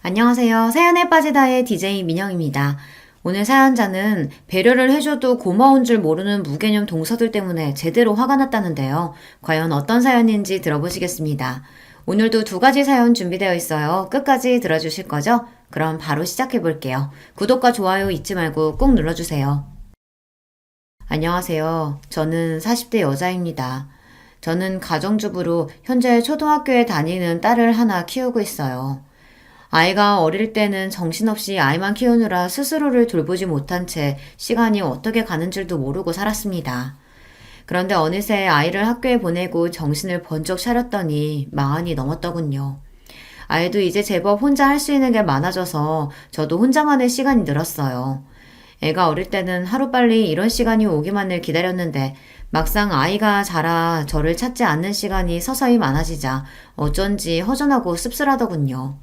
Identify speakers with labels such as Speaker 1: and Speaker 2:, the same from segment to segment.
Speaker 1: 안녕하세요. 사연에 빠지다의 DJ 민영입니다. 오늘 사연자는 배려를 해줘도 고마운 줄 모르는 무개념 동서들 때문에 제대로 화가 났다는데요. 과연 어떤 사연인지 들어보시겠습니다. 오늘도 두 가지 사연 준비되어 있어요. 끝까지 들어주실 거죠? 그럼 바로 시작해 볼게요. 구독과 좋아요 잊지 말고 꼭 눌러주세요. 안녕하세요. 저는 40대 여자입니다. 저는 가정주부로 현재 초등학교에 다니는 딸을 하나 키우고 있어요. 아이가 어릴 때는 정신없이 아이만 키우느라 스스로를 돌보지 못한 채 시간이 어떻게 가는 줄도 모르고 살았습니다. 그런데 어느새 아이를 학교에 보내고 정신을 번쩍 차렸더니 40이 넘었더군요. 아이도 이제 제법 혼자 할 수 있는 게 많아져서 저도 혼자만의 시간이 늘었어요. 애가 어릴 때는 하루빨리 이런 시간이 오기만을 기다렸는데 막상 아이가 자라 저를 찾지 않는 시간이 서서히 많아지자 어쩐지 허전하고 씁쓸하더군요.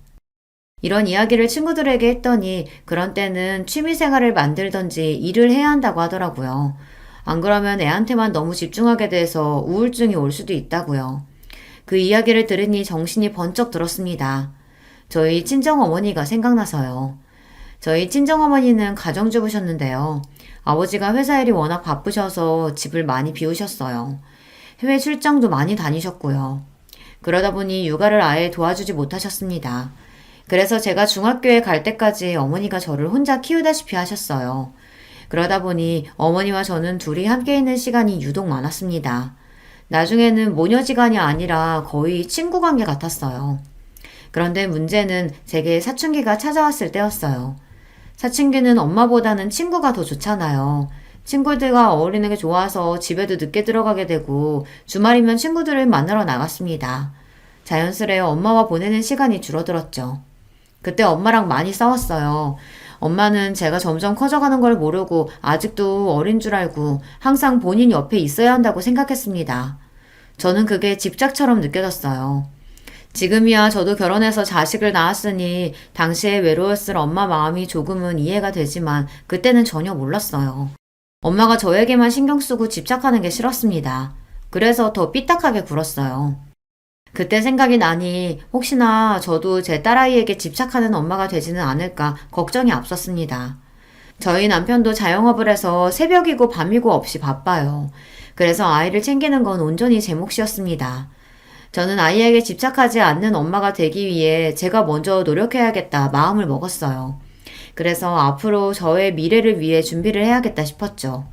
Speaker 1: 이런 이야기를 친구들에게 했더니 그런 때는 취미생활을 만들던지 일을 해야 한다고 하더라고요. 안 그러면 애한테만 너무 집중하게 돼서 우울증이 올 수도 있다고요. 그 이야기를 들으니 정신이 번쩍 들었습니다. 저희 친정어머니가 생각나서요. 저희 친정어머니는 가정주부셨는데요. 아버지가 회사 일이 워낙 바쁘셔서 집을 많이 비우셨어요. 해외 출장도 많이 다니셨고요. 그러다 보니 육아를 아예 도와주지 못하셨습니다. 그래서 제가 중학교에 갈 때까지 어머니가 저를 혼자 키우다시피 하셨어요. 그러다 보니 어머니와 저는 둘이 함께 있는 시간이 유독 많았습니다. 나중에는 모녀지간이 아니라 거의 친구 관계 같았어요. 그런데 문제는 제게 사춘기가 찾아왔을 때였어요. 사춘기는 엄마보다는 친구가 더 좋잖아요. 친구들과 어울리는 게 좋아서 집에도 늦게 들어가게 되고 주말이면 친구들을 만나러 나갔습니다. 자연스레 엄마와 보내는 시간이 줄어들었죠. 그때 엄마랑 많이 싸웠어요. 엄마는 제가 점점 커져가는 걸 모르고 아직도 어린 줄 알고 항상 본인 옆에 있어야 한다고 생각했습니다. 저는 그게 집착처럼 느껴졌어요. 지금이야 저도 결혼해서 자식을 낳았으니 당시에 외로웠을 엄마 마음이 조금은 이해가 되지만 그때는 전혀 몰랐어요. 엄마가 저에게만 신경 쓰고 집착하는 게 싫었습니다. 그래서 더 삐딱하게 굴었어요. 그때 생각이 나니 혹시나 저도 제 딸아이에게 집착하는 엄마가 되지는 않을까 걱정이 앞섰습니다. 저희 남편도 자영업을 해서 새벽이고 밤이고 없이 바빠요. 그래서 아이를 챙기는 건 온전히 제 몫이었습니다. 저는 아이에게 집착하지 않는 엄마가 되기 위해 제가 먼저 노력해야겠다 마음을 먹었어요. 그래서 앞으로 저의 미래를 위해 준비를 해야겠다 싶었죠.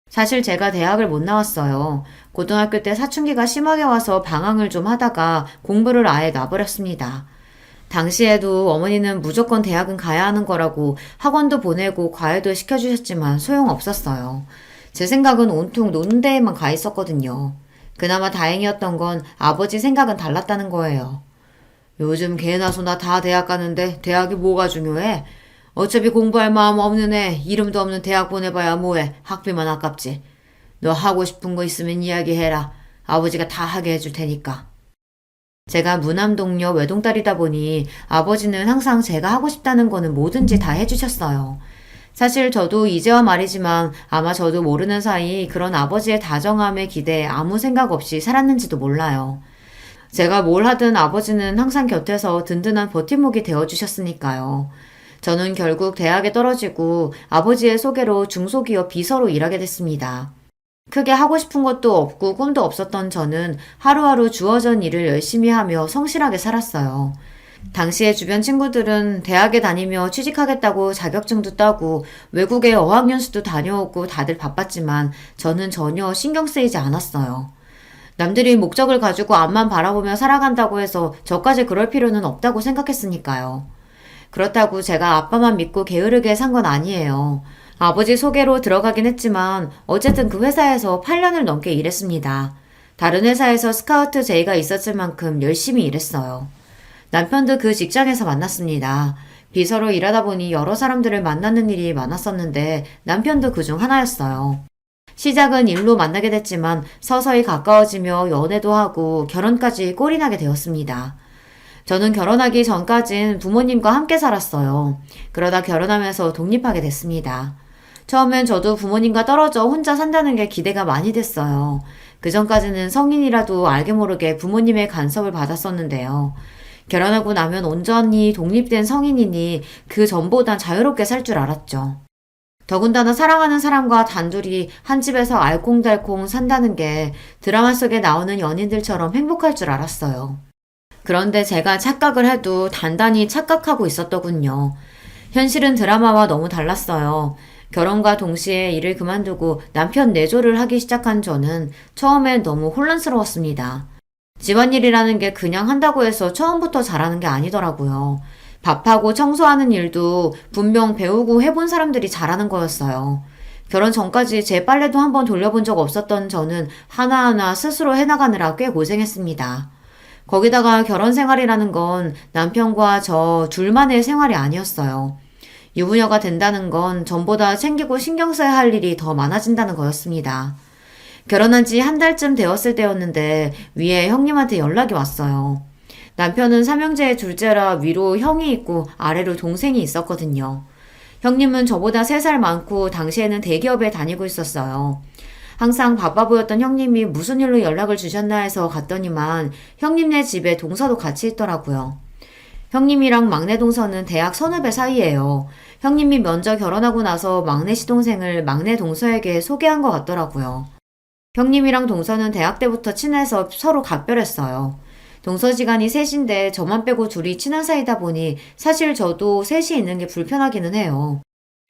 Speaker 1: 사실 제가 대학을 못 나왔어요. 고등학교 때 사춘기가 심하게 와서 방황을 좀 하다가 공부를 아예 놔버렸습니다. 당시에도 어머니는 무조건 대학은 가야 하는 거라고 학원도 보내고 과외도 시켜주셨지만 소용없었어요. 제 생각은 온통 노는 데에만 가 있었거든요. 그나마 다행이었던 건 아버지 생각은 달랐다는 거예요. 요즘 개나 소나 다 대학 가는데 대학이 뭐가 중요해? 어차피 공부할 마음 없는 애 이름도 없는 대학 보내봐야 뭐해. 학비만 아깝지. 너 하고 싶은 거 있으면 이야기해라. 아버지가 다 하게 해줄 테니까. 제가 무남동녀 외동딸이다 보니 아버지는 항상 제가 하고 싶다는 거는 뭐든지 다 해주셨어요. 사실 저도 이제와 말이지만 아마 저도 모르는 사이 그런 아버지의 다정함에 기대해 아무 생각 없이 살았는지도 몰라요. 제가 뭘 하든 아버지는 항상 곁에서 든든한 버팀목이 되어주셨으니까요. 저는 결국 대학에 떨어지고 아버지의 소개로 중소기업 비서로 일하게 됐습니다. 크게 하고 싶은 것도 없고 꿈도 없었던 저는 하루하루 주어진 일을 열심히 하며 성실하게 살았어요. 당시에 주변 친구들은 대학에 다니며 취직하겠다고 자격증도 따고 외국에 어학연수도 다녀오고 다들 바빴지만 저는 전혀 신경 쓰이지 않았어요. 남들이 목적을 가지고 앞만 바라보며 살아간다고 해서 저까지 그럴 필요는 없다고 생각했으니까요. 그렇다고 제가 아빠만 믿고 게으르게 산 건 아니에요. 아버지 소개로 들어가긴 했지만 어쨌든 그 회사에서 8년을 넘게 일했습니다. 다른 회사에서 스카우트 제의가 있었을 만큼 열심히 일했어요. 남편도 그 직장에서 만났습니다. 비서로 일하다 보니 여러 사람들을 만나는 일이 많았었는데 남편도 그중 하나였어요. 시작은 일로 만나게 됐지만 서서히 가까워지며 연애도 하고 결혼까지 꼴이 나게 되었습니다. 저는 결혼하기 전까진 부모님과 함께 살았어요. 그러다 결혼하면서 독립하게 됐습니다. 처음엔 저도 부모님과 떨어져 혼자 산다는 게 기대가 많이 됐어요. 그 전까지는 성인이라도 알게 모르게 부모님의 간섭을 받았었는데요. 결혼하고 나면 온전히 독립된 성인이니 그 전보단 자유롭게 살 줄 알았죠. 더군다나 사랑하는 사람과 단둘이 한 집에서 알콩달콩 산다는 게 드라마 속에 나오는 연인들처럼 행복할 줄 알았어요. 그런데 제가 착각을 해도 단단히 착각하고 있었더군요. 현실은 드라마와 너무 달랐어요. 결혼과 동시에 일을 그만두고 남편 내조를 하기 시작한 저는 처음엔 너무 혼란스러웠습니다. 집안일이라는 게 그냥 한다고 해서 처음부터 잘하는 게 아니더라고요. 밥하고 청소하는 일도 분명 배우고 해본 사람들이 잘하는 거였어요. 결혼 전까지 제 빨래도 한번 돌려본 적 없었던 저는 하나하나 스스로 해나가느라 꽤 고생했습니다. 거기다가 결혼 생활이라는 건 남편과 저 둘만의 생활이 아니었어요. 유부녀가 된다는 건 전보다 챙기고 신경 써야 할 일이 더 많아진다는 거였습니다. 결혼한 지 한 달쯤 되었을 때였는데 위에 형님한테 연락이 왔어요. 남편은 삼형제의 둘째라 위로 형이 있고 아래로 동생이 있었거든요. 형님은 저보다 3살 많고 당시에는 대기업에 다니고 있었어요. 항상 바빠 보였던 형님이 무슨 일로 연락을 주셨나 해서 갔더니만 형님네 집에 동서도 같이 있더라고요. 형님이랑 막내 동서는 대학 선후배 사이예요. 형님이 먼저 결혼하고 나서 막내 시동생을 막내 동서에게 소개한 것 같더라고요. 형님이랑 동서는 대학 때부터 친해서 서로 각별했어요. 동서지간이 셋인데 저만 빼고 둘이 친한 사이다 보니 사실 저도 셋이 있는 게 불편하기는 해요.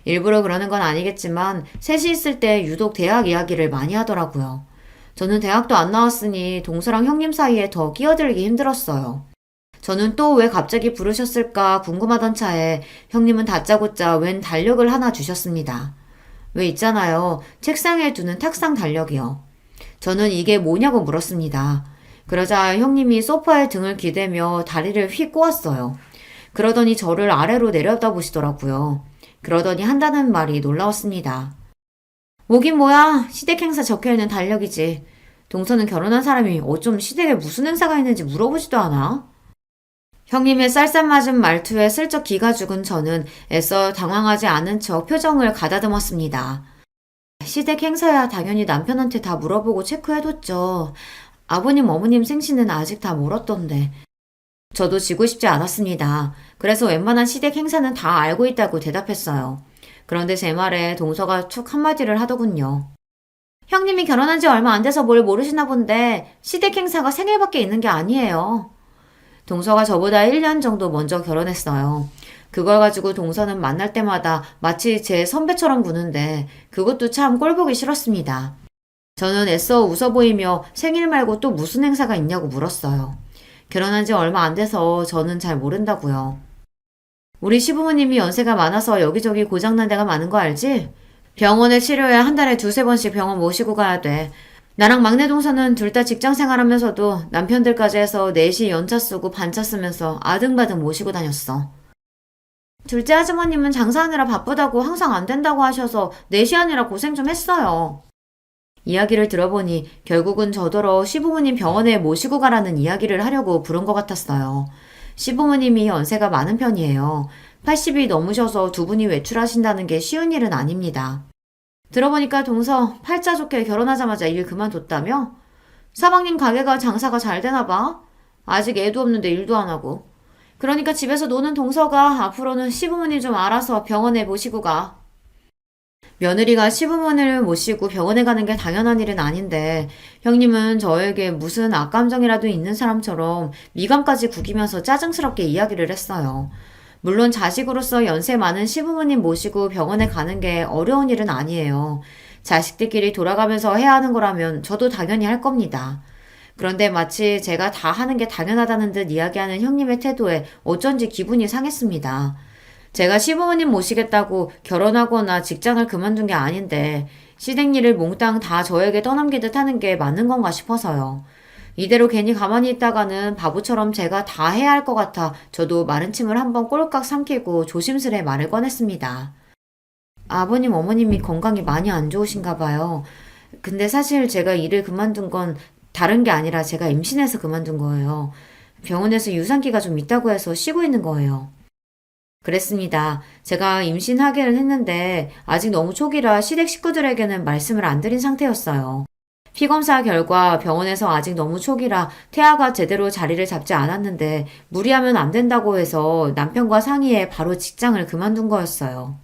Speaker 1: 일부러 그러는 건 아니겠지만 셋이 있을 때 유독 대학 이야기를 많이 하더라고요. 저는 대학도 안 나왔으니 동서랑 형님 사이에 더 끼어들기 힘들었어요. 저는 또 왜 갑자기 부르셨을까 궁금하던 차에 형님은 다짜고짜 웬 달력을 하나 주셨습니다. 왜 있잖아요. 책상에 두는 탁상 달력이요. 저는 이게 뭐냐고 물었습니다. 그러자 형님이 소파에 등을 기대며 다리를 휙 꼬았어요. 그러더니 저를 아래로 내려다보시더라고요. 그러더니 한다는 말이 놀라웠습니다. 뭐긴 뭐야. 시댁 행사 적혀있는 달력이지. 동서는 결혼한 사람이 어쩜 시댁에 무슨 행사가 있는지 물어보지도 않아? 형님의 쌀쌀맞은 말투에 슬쩍 기가 죽은 저는 애써 당황하지 않은 척 표정을 가다듬었습니다. 시댁 행사야 당연히 남편한테 다 물어보고 체크해뒀죠. 아버님, 어머님 생신은 아직 다 멀었던데. 저도 지고 싶지 않았습니다. 그래서 웬만한 시댁 행사는 다 알고 있다고 대답했어요. 그런데 제 말에 동서가 툭 한마디를 하더군요. 형님이 결혼한 지 얼마 안 돼서 뭘 모르시나 본데 시댁 행사가 생일밖에 있는 게 아니에요. 동서가 저보다 1년 정도 먼저 결혼했어요. 그걸 가지고 동서는 만날 때마다 마치 제 선배처럼 구는데 그것도 참 꼴보기 싫었습니다. 저는 애써 웃어 보이며 생일 말고 또 무슨 행사가 있냐고 물었어요. 결혼한 지 얼마 안 돼서 저는 잘 모른다고요. 우리 시부모님이 연세가 많아서 여기저기 고장난 데가 많은 거 알지? 병원에 치료해 한 달에 2-3번씩 병원 모시고 가야 돼. 나랑 막내 동서는 둘 다 직장 생활하면서도 남편들까지 해서 넷이 연차 쓰고 반차 쓰면서 아등바등 모시고 다녔어. 둘째 아주머님은 장사하느라 바쁘다고 항상 안 된다고 하셔서 넷이 아니라 고생 좀 했어요. 이야기를 들어보니 결국은 저더러 시부모님 병원에 모시고 가라는 이야기를 하려고 부른 것 같았어요. 시부모님이 연세가 많은 편이에요. 80이 넘으셔서 두 분이 외출하신다는 게 쉬운 일은 아닙니다. 들어보니까 동서 팔자 좋게 결혼하자마자 일 그만뒀다며? 사방님 가게가 장사가 잘 되나 봐. 아직 애도 없는데 일도 안 하고. 그러니까 집에서 노는 동서가 앞으로는 시부모님 좀 알아서 병원에 모시고 가. 며느리가 시부모님을 모시고 병원에 가는 게 당연한 일은 아닌데 형님은 저에게 무슨 악감정이라도 있는 사람처럼 미간까지 구기면서 짜증스럽게 이야기를 했어요. 물론 자식으로서 연세 많은 시부모님 모시고 병원에 가는 게 어려운 일은 아니에요. 자식들끼리 돌아가면서 해야 하는 거라면 저도 당연히 할 겁니다. 그런데 마치 제가 다 하는 게 당연하다는 듯 이야기하는 형님의 태도에 어쩐지 기분이 상했습니다. 제가 시부모님 모시겠다고 결혼하거나 직장을 그만둔 게 아닌데 시댁 일을 몽땅 다 저에게 떠넘기듯 하는 게 맞는 건가 싶어서요. 이대로 괜히 가만히 있다가는 바보처럼 제가 다 해야 할 것 같아 저도 마른 침을 한번 꼴깍 삼키고 조심스레 말을 꺼냈습니다. 아버님, 어머님이 건강이 많이 안 좋으신가 봐요. 근데 사실 제가 일을 그만둔 건 다른 게 아니라 제가 임신해서 그만둔 거예요. 병원에서 유산기가 좀 있다고 해서 쉬고 있는 거예요. 그랬습니다. 제가 임신하기는 했는데 아직 너무 초기라 시댁 식구들에게는 말씀을 안 드린 상태였어요. 피검사 결과 병원에서 아직 너무 초기라 태아가 제대로 자리를 잡지 않았는데 무리하면 안 된다고 해서 남편과 상의해 바로 직장을 그만둔 거였어요.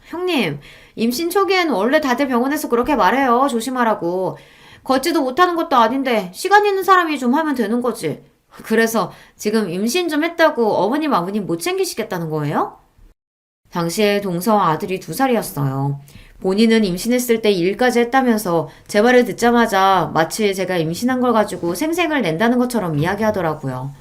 Speaker 1: 형님, 임신 초기엔 원래 다들 병원에서 그렇게 말해요. 조심하라고. 걷지도 못하는 것도 아닌데 시간 있는 사람이 좀 하면 되는 거지. 그래서 지금 임신 좀 했다고 어머님 아버님 못 챙기시겠다는 거예요? 당시에 동서 아들이 2살이었어요. 본인은 임신했을 때 일까지 했다면서 제 말을 듣자마자 마치 제가 임신한 걸 가지고 생색을 낸다는 것처럼 이야기하더라고요.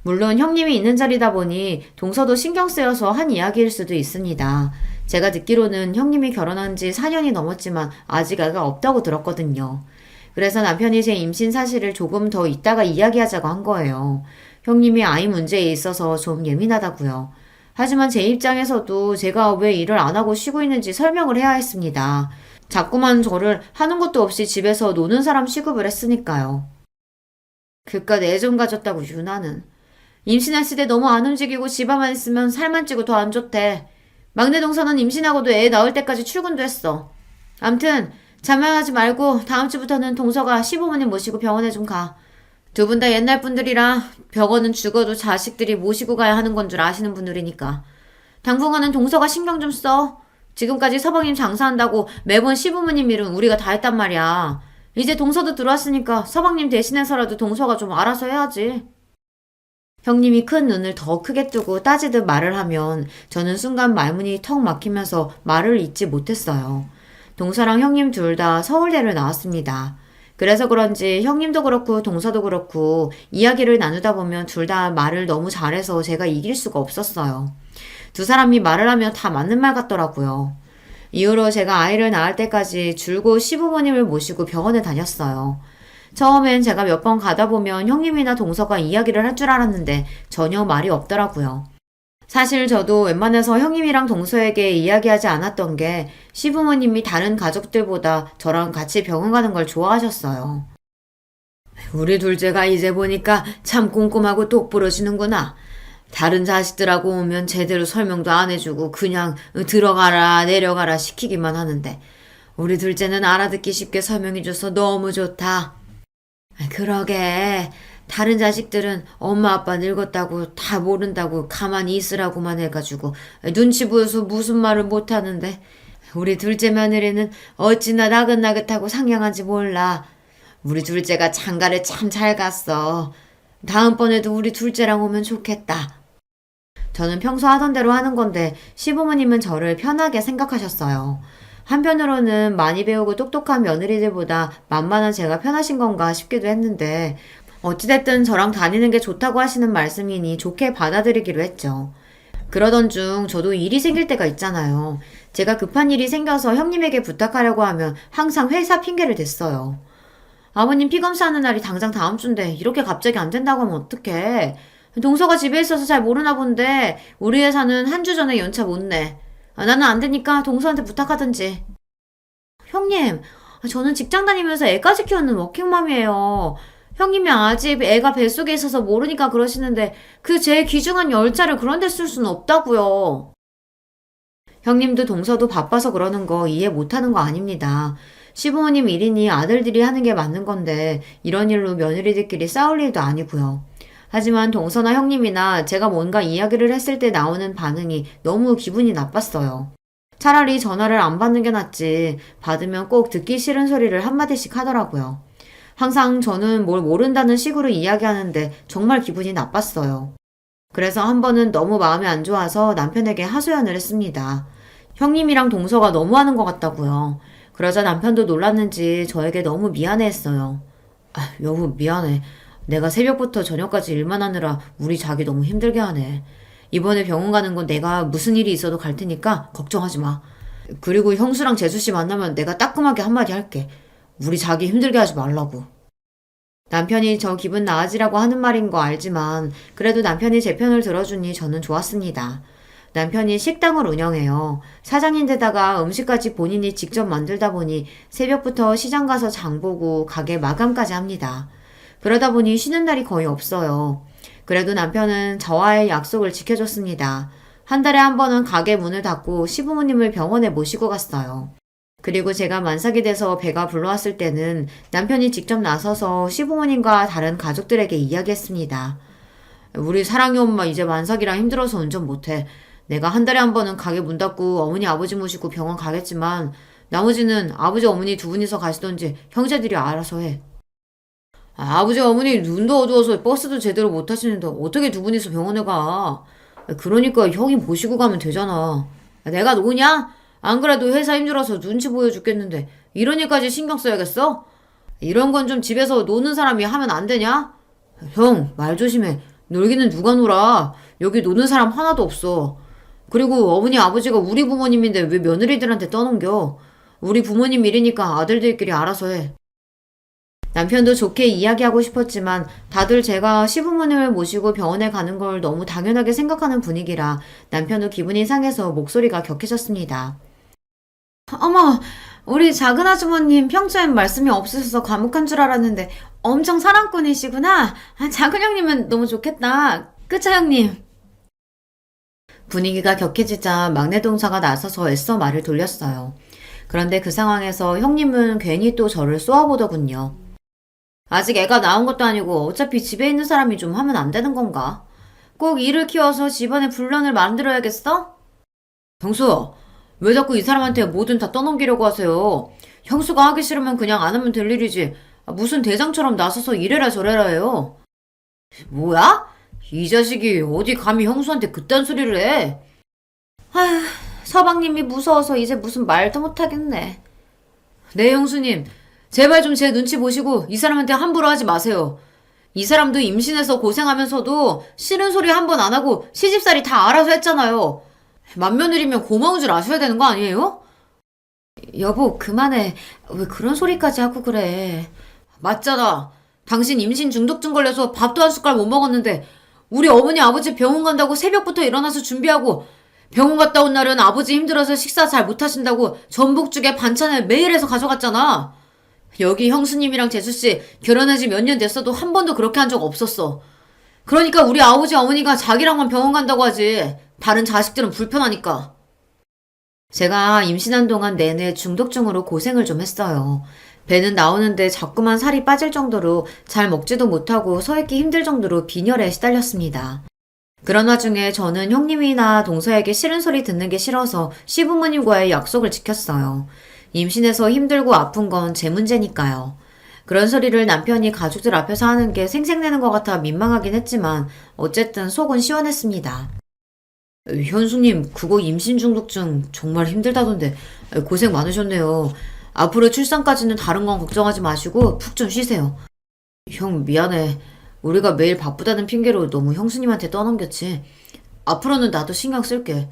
Speaker 1: 물론 형님이 있는 자리다 보니 동서도 신경 쓰여서 한 이야기일 수도 있습니다. 제가 듣기로는 형님이 결혼한 지 4년이 넘었지만 아직 애가 없다고 들었거든요. 그래서 남편이 제 임신 사실을 조금 더 이따가 이야기하자고 한 거예요. 형님이 아이 문제에 있어서 좀 예민하다고요. 하지만 제 입장에서도 제가 왜 일을 안 하고 쉬고 있는지 설명을 해야 했습니다. 자꾸만 저를 하는 것도 없이 집에서 노는 사람 취급을 했으니까요. 그깟 애 좀 가졌다고 유나는. 임신했을 때 너무 안 움직이고 집에만 있으면 살만 찌고 더 안 좋대. 막내 동서는 임신하고도 애 낳을 때까지 출근도 했어. 암튼 자만하지 말고 다음 주부터는 동서가 시부모님 모시고 병원에 좀 가. 2분 다 옛날 분들이라 병원은 죽어도 자식들이 모시고 가야 하는 건 줄 아시는 분들이니까. 당분간은 동서가 신경 좀 써. 지금까지 서방님 장사한다고 매번 시부모님 일은 우리가 다 했단 말이야. 이제 동서도 들어왔으니까 서방님 대신해서라도 동서가 좀 알아서 해야지. 형님이 큰 눈을 더 크게 뜨고 따지듯 말을 하면 저는 순간 말문이 턱 막히면서 말을 잇지 못했어요. 동서랑 형님 둘 다 서울대를 나왔습니다. 그래서 그런지 형님도 그렇고 동서도 그렇고 이야기를 나누다 보면 둘 다 말을 너무 잘해서 제가 이길 수가 없었어요. 2사람이 말을 하면 다 맞는 말 같더라고요. 이후로 제가 아이를 낳을 때까지 줄곧 시부모님을 모시고 병원에 다녔어요. 처음엔 제가 몇 번 가다 보면 형님이나 동서가 이야기를 할 줄 알았는데 전혀 말이 없더라고요. 사실 저도 웬만해서 형님이랑 동서에게 이야기하지 않았던 게 시부모님이 다른 가족들보다 저랑 같이 병원 가는 걸 좋아하셨어요. 우리 둘째가 이제 보니까 참 꼼꼼하고 똑부러지는구나. 다른 자식들하고 오면 제대로 설명도 안 해주고 그냥 들어가라 내려가라 시키기만 하는데 우리 둘째는 알아듣기 쉽게 설명해줘서 너무 좋다. 그러게. 다른 자식들은 엄마 아빠 늙었다고 다 모른다고 가만히 있으라고만 해가지고 눈치 보여서 무슨 말을 못하는데 우리 둘째 며느리는 어찌나 나긋나긋하고 상냥한지 몰라. 우리 둘째가 장가를 참 잘 갔어. 다음번에도 우리 둘째랑 오면 좋겠다. 저는 평소 하던 대로 하는 건데 시부모님은 저를 편하게 생각하셨어요. 한편으로는 많이 배우고 똑똑한 며느리들보다 만만한 제가 편하신 건가 싶기도 했는데 어찌됐든 저랑 다니는 게 좋다고 하시는 말씀이니 좋게 받아들이기로 했죠. 그러던 중 저도 일이 생길 때가 있잖아요. 제가 급한 일이 생겨서 형님에게 부탁하려고 하면 항상 회사 핑계를 댔어요. 아버님 피검사하는 날이 당장 다음 주인데 이렇게 갑자기 안 된다고 하면 어떡해. 동서가 집에 있어서 잘 모르나 본데 우리 회사는 한 주 전에 연차 못 내. 나는 안 되니까 동서한테 부탁하든지. 형님, 저는 직장 다니면서 애까지 키우는 워킹맘이에요. 형님이 아직 애가 뱃속에 있어서 모르니까 그러시는데 그 제 귀중한 열차를 그런 데 쓸 수는 없다고요. 형님도 동서도 바빠서 그러는 거 이해 못하는 거 아닙니다. 시부모님 일이니 아들들이 하는 게 맞는 건데 이런 일로 며느리들끼리 싸울 일도 아니고요. 하지만 동서나 형님이나 제가 뭔가 이야기를 했을 때 나오는 반응이 너무 기분이 나빴어요. 차라리 전화를 안 받는 게 낫지 받으면 꼭 듣기 싫은 소리를 한마디씩 하더라고요. 항상 저는 뭘 모른다는 식으로 이야기하는데 정말 기분이 나빴어요. 그래서 한 번은 너무 마음이 안 좋아서 남편에게 하소연을 했습니다. 형님이랑 동서가 너무하는 것 같다고요. 그러자 남편도 놀랐는지 저에게 너무 미안해했어요. 여보 미안해. 내가 새벽부터 저녁까지 일만 하느라 우리 자기 너무 힘들게 하네. 이번에 병원 가는 건 내가 무슨 일이 있어도 갈 테니까 걱정하지 마. 그리고 형수랑 재수씨 만나면 내가 따끔하게 한마디 할게. 우리 자기 힘들게 하지 말라고. 남편이 저 기분 나아지라고 하는 말인 거 알지만 그래도 남편이 제 편을 들어주니 저는 좋았습니다. 남편이 식당을 운영해요. 사장인데다가 음식까지 본인이 직접 만들다 보니 새벽부터 시장 가서 장 보고 가게 마감까지 합니다. 그러다 보니 쉬는 날이 거의 없어요. 그래도 남편은 저와의 약속을 지켜줬습니다. 한 달에 한 번은 가게 문을 닫고 시부모님을 병원에 모시고 갔어요. 그리고 제가 만삭이 돼서 배가 불러왔을 때는 남편이 직접 나서서 시부모님과 다른 가족들에게 이야기했습니다. 우리 사랑이 엄마 이제 만삭이라 힘들어서 운전 못해. 내가 한 달에 한 번은 가게 문 닫고 어머니 아버지 모시고 병원 가겠지만 나머지는 아버지 어머니 두 분이서 가시던지 형제들이 알아서 해. 아버지 어머니 눈도 어두워서 버스도 제대로 못 타시는데 어떻게 두 분이서 병원에 가? 그러니까 형이 모시고 가면 되잖아. 내가 노냐? 안 그래도 회사 힘들어서 눈치 보여 죽겠는데 이런 일까지 신경 써야겠어? 이런 건 좀 집에서 노는 사람이 하면 안 되냐? 형, 말 조심해. 놀기는 누가 놀아? 여기 노는 사람 하나도 없어. 그리고 어머니 아버지가 우리 부모님인데 왜 며느리들한테 떠넘겨? 우리 부모님 일이니까 아들들끼리 알아서 해. 남편도 좋게 이야기하고 싶었지만 다들 제가 시부모님을 모시고 병원에 가는 걸 너무 당연하게 생각하는 분위기라 남편도 기분이 상해서 목소리가 격해졌습니다. 어머, 우리 작은 아주머님 평소엔 말씀이 없으셔서 과묵한 줄 알았는데 엄청 사랑꾼이시구나. 작은 형님은 너무 좋겠다. 그쵸, 형님? 분위기가 격해지자 막내 동사가 나서서 애써 말을 돌렸어요. 그런데 그 상황에서 형님은 괜히 또 저를 쏘아보더군요. 아직 애가 나온 것도 아니고 어차피 집에 있는 사람이 좀 하면 안 되는 건가? 꼭 일을 키워서 집안에 분란을 만들어야겠어? 형수, 왜 자꾸 이 사람한테 뭐든 다 떠넘기려고 하세요? 형수가 하기 싫으면 그냥 안 하면 될 일이지. 무슨 대장처럼 나서서 이래라 저래라 해요. 뭐야? 이 자식이 어디 감히 형수한테 그딴 소리를 해? 아휴, 서방님이 무서워서 이제 무슨 말도 못하겠네. 네, 형수님. 제발 좀 제 눈치 보시고 이 사람한테 함부로 하지 마세요. 이 사람도 임신해서 고생하면서도 싫은 소리 한 번 안 하고 시집살이 다 알아서 했잖아요. 맏며느리면 고마운 줄 아셔야 되는 거 아니에요? 여보, 그만해. 왜 그런 소리까지 하고 그래. 맞잖아. 당신 임신 중독증 걸려서 밥도 한 숟갈 못 먹었는데 우리 어머니 아버지 병원 간다고 새벽부터 일어나서 준비하고 병원 갔다 온 날은 아버지 힘들어서 식사 잘 못하신다고 전복죽에 반찬을 매일 해서 가져갔잖아. 여기 형수님이랑 재수씨 결혼한 지 몇 년 됐어도 한 번도 그렇게 한 적 없었어. 그러니까 우리 아버지 어머니가 자기랑만 병원 간다고 하지. 다른 자식들은 불편하니까. 제가 임신한 동안 내내 중독증으로 고생을 좀 했어요. 배는 나오는데 자꾸만 살이 빠질 정도로 잘 먹지도 못하고 서 있기 힘들 정도로 빈혈에 시달렸습니다. 그런 와중에 저는 형님이나 동서에게 싫은 소리 듣는 게 싫어서 시부모님과의 약속을 지켰어요. 임신해서 힘들고 아픈 건 제 문제니까요. 그런 소리를 남편이 가족들 앞에서 하는 게 생색내는 것 같아 민망하긴 했지만 어쨌든 속은 시원했습니다. 현수님, 그거 임신 중독증 정말 힘들다던데 고생 많으셨네요. 앞으로 출산까지는 다른 건 걱정하지 마시고 푹 좀 쉬세요. 형, 미안해. 우리가 매일 바쁘다는 핑계로 너무 형수님한테 떠넘겼지. 앞으로는 나도 신경 쓸게.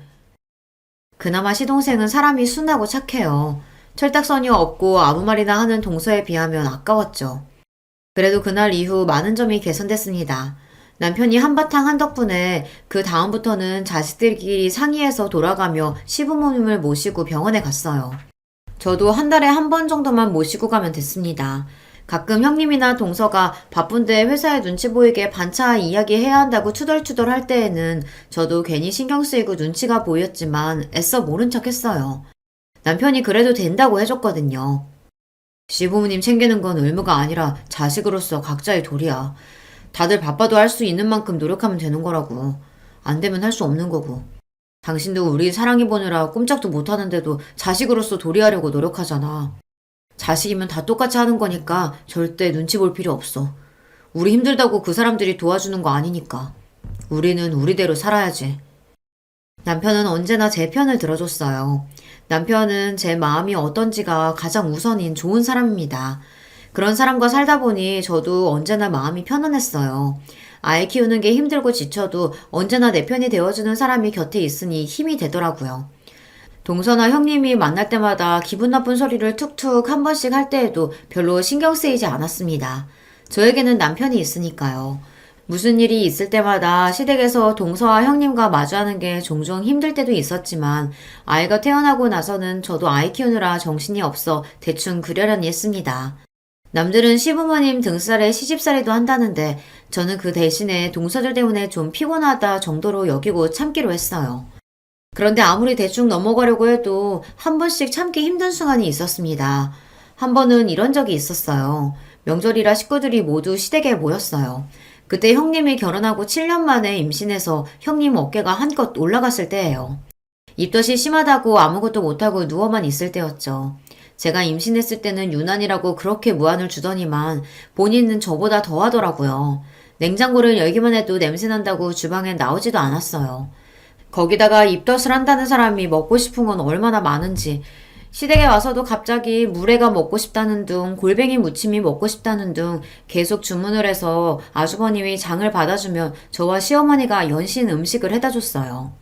Speaker 1: 그나마 시동생은 사람이 순하고 착해요. 철딱서니 없고 아무 말이나 하는 동서에 비하면 아까웠죠. 그래도 그날 이후 많은 점이 개선됐습니다. 남편이 한바탕 한 덕분에 그 다음부터는 자식들끼리 상의해서 돌아가며 시부모님을 모시고 병원에 갔어요. 저도 한 달에 한 번 정도만 모시고 가면 됐습니다. 가끔 형님이나 동서가 바쁜데 회사에 눈치 보이게 반차 이야기해야 한다고 투덜투덜 할 때에는 저도 괜히 신경 쓰이고 눈치가 보였지만 애써 모른 척 했어요. 남편이 그래도 된다고 해줬거든요. 시부모님 챙기는 건 의무가 아니라 자식으로서 각자의 도리야. 다들 바빠도 할 수 있는 만큼 노력하면 되는 거라고. 안 되면 할 수 없는 거고. 당신도 우리 사랑해 보느라 꼼짝도 못하는데도 자식으로서 도리하려고 노력하잖아. 자식이면 다 똑같이 하는 거니까 절대 눈치 볼 필요 없어. 우리 힘들다고 그 사람들이 도와주는 거 아니니까. 우리는 우리대로 살아야지. 남편은 언제나 제 편을 들어줬어요. 남편은 제 마음이 어떤지가 가장 우선인 좋은 사람입니다. 그런 사람과 살다 보니 저도 언제나 마음이 편안했어요. 아이 키우는 게 힘들고 지쳐도 언제나 내 편이 되어주는 사람이 곁에 있으니 힘이 되더라고요. 동서나 형님이 만날 때마다 기분 나쁜 소리를 툭툭 한 번씩 할 때에도 별로 신경 쓰이지 않았습니다. 저에게는 남편이 있으니까요. 무슨 일이 있을 때마다 시댁에서 동서와 형님과 마주하는 게 종종 힘들 때도 있었지만 아이가 태어나고 나서는 저도 아이 키우느라 정신이 없어 대충 그러려니 했습니다. 남들은 시부모님 등살에 시집살이도 한다는데 저는 그 대신에 동서들 때문에 좀 피곤하다 정도로 여기고 참기로 했어요. 그런데 아무리 대충 넘어가려고 해도 한 번씩 참기 힘든 순간이 있었습니다. 한 번은 이런 적이 있었어요. 명절이라 식구들이 모두 시댁에 모였어요. 그때 형님이 결혼하고 7년 만에 임신해서 형님 어깨가 한껏 올라갔을 때예요. 입덧이 심하다고 아무것도 못하고 누워만 있을 때였죠. 제가 임신했을 때는 유난이라고 그렇게 무안을 주더니만 본인은 저보다 더 하더라고요. 냉장고를 열기만 해도 냄새 난다고 주방에 나오지도 않았어요. 거기다가 입덧을 한다는 사람이 먹고 싶은 건 얼마나 많은지, 시댁에 와서도 갑자기 물회가 먹고 싶다는 둥, 골뱅이 무침이 먹고 싶다는 둥 계속 주문을 해서 아주버님이 장을 받아주면 저와 시어머니가 연신 음식을 해다 줬어요.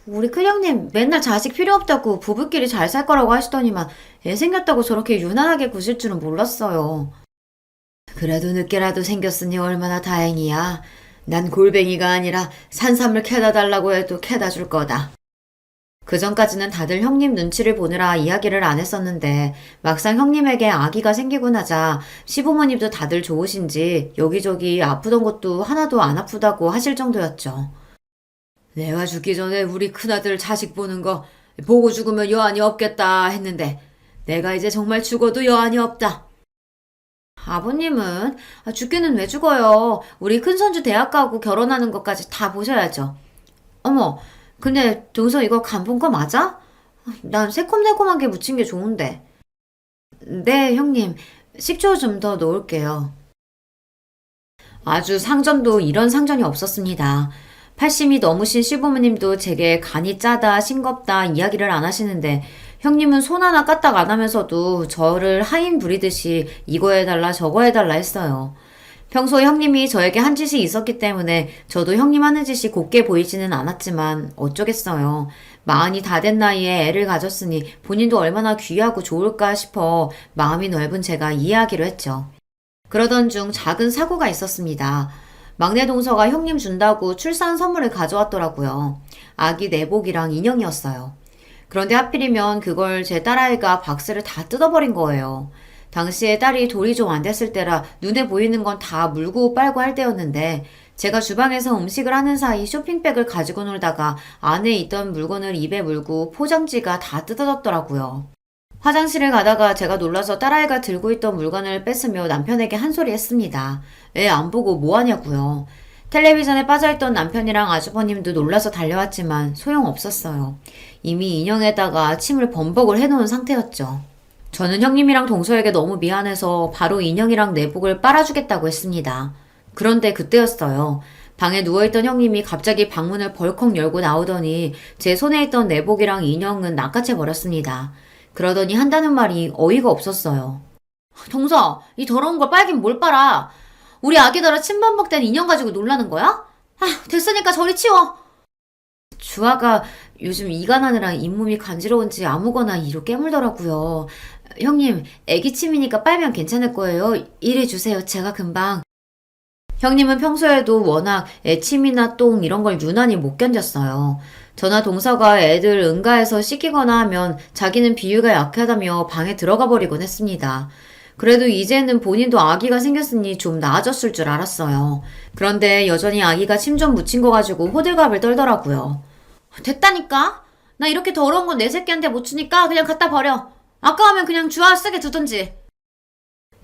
Speaker 1: 우리 큰형님 맨날 자식 필요 없다고 부부끼리 잘 살 거라고 하시더니만 애 생겼다고 저렇게 유난하게 구실 줄은 몰랐어요. 그래도 늦게라도 생겼으니 얼마나 다행이야. 난 골뱅이가 아니라 산삼을 캐다 달라고 해도 캐다 줄 거다. 그 전까지는 다들 형님 눈치를 보느라 이야기를 안 했었는데 막상 형님에게 아기가 생기고 나자 시부모님도 다들 좋으신지 여기저기 아프던 것도 하나도 안 아프다고 하실 정도였죠. 내가 죽기 전에 우리 큰아들 자식 보는 거 보고 죽으면 여한이 없겠다 했는데 내가 이제 정말 죽어도 여한이 없다. 아버님은 죽기는 왜 죽어요. 우리 큰손주 대학 가고 결혼하는 것까지 다 보셔야죠. 어머, 근데 동서 이거 간 본 거 맞아? 난 새콤달콤한 게 묻힌 게 좋은데. 네, 형님. 식초 좀 더 넣을게요. 아주 상전도 이런 상전이 없었습니다. 80이 넘으신 시부모님도 제게 간이 짜다, 싱겁다 이야기를 안 하시는데 형님은 손 하나 까딱 안 하면서도 저를 하인 부리듯이 이거 해달라 저거 해달라 했어요. 평소에 형님이 저에게 한 짓이 있었기 때문에 저도 형님 하는 짓이 곱게 보이지는 않았지만 어쩌겠어요. 마흔이 다 된 나이에 애를 가졌으니 본인도 얼마나 귀하고 좋을까 싶어 마음이 넓은 제가 이해하기로 했죠. 그러던 중 작은 사고가 있었습니다. 막내 동서가 형님 준다고 출산 선물을 가져왔더라고요. 아기 내복이랑 인형이었어요. 그런데 하필이면 그걸 제 딸아이가 박스를 다 뜯어버린 거예요. 당시에 딸이 돌이 좀 안 됐을 때라 눈에 보이는 건 다 물고 빨고 할 때였는데 제가 주방에서 음식을 하는 사이 쇼핑백을 가지고 놀다가 안에 있던 물건을 입에 물고 포장지가 다 뜯어졌더라고요. 화장실을 가다가 제가 놀라서 딸아이가 들고 있던 물건을 뺏으며 남편에게 한 소리 했습니다. 애 안 보고 뭐 하냐고요. 텔레비전에 빠져있던 남편이랑 아주버님도 놀라서 달려왔지만 소용없었어요. 이미 인형에다가 침을 범벅을 해놓은 상태였죠. 저는 형님이랑 동서에게 너무 미안해서 바로 인형이랑 내복을 빨아주겠다고 했습니다. 그런데 그때였어요. 방에 누워있던 형님이 갑자기 방문을 벌컥 열고 나오더니 제 손에 있던 내복이랑 인형은 낚아채버렸습니다. 그러더니 한다는 말이 어이가 없었어요. 동서, 이 더러운 걸 빨긴 뭘 빨아? 우리 아기더러 침범벅된 인형 가지고 놀라는 거야? 됐으니까 저리 치워. 주아가 요즘 이가 나느라 잇몸이 간지러운지 아무거나 이로 깨물더라고요. 형님, 애기 침이니까 빨면 괜찮을 거예요. 이래 주세요. 제가 금방. 형님은 평소에도 워낙 애침이나 똥 이런 걸 유난히 못 견뎠어요. 저나 동서가 애들 응가해서 씻기거나 하면 자기는 비위가 약하다며 방에 들어가 버리곤 했습니다. 그래도 이제는 본인도 아기가 생겼으니 좀 나아졌을 줄 알았어요. 그런데 여전히 아기가 침 좀 묻힌 거 가지고 호들갑을 떨더라고요. 됐다니까? 나 이렇게 더러운 건 내 새끼한테 못 주니까 그냥 갖다 버려. 아까우면 그냥 주아 쓰게 두든지.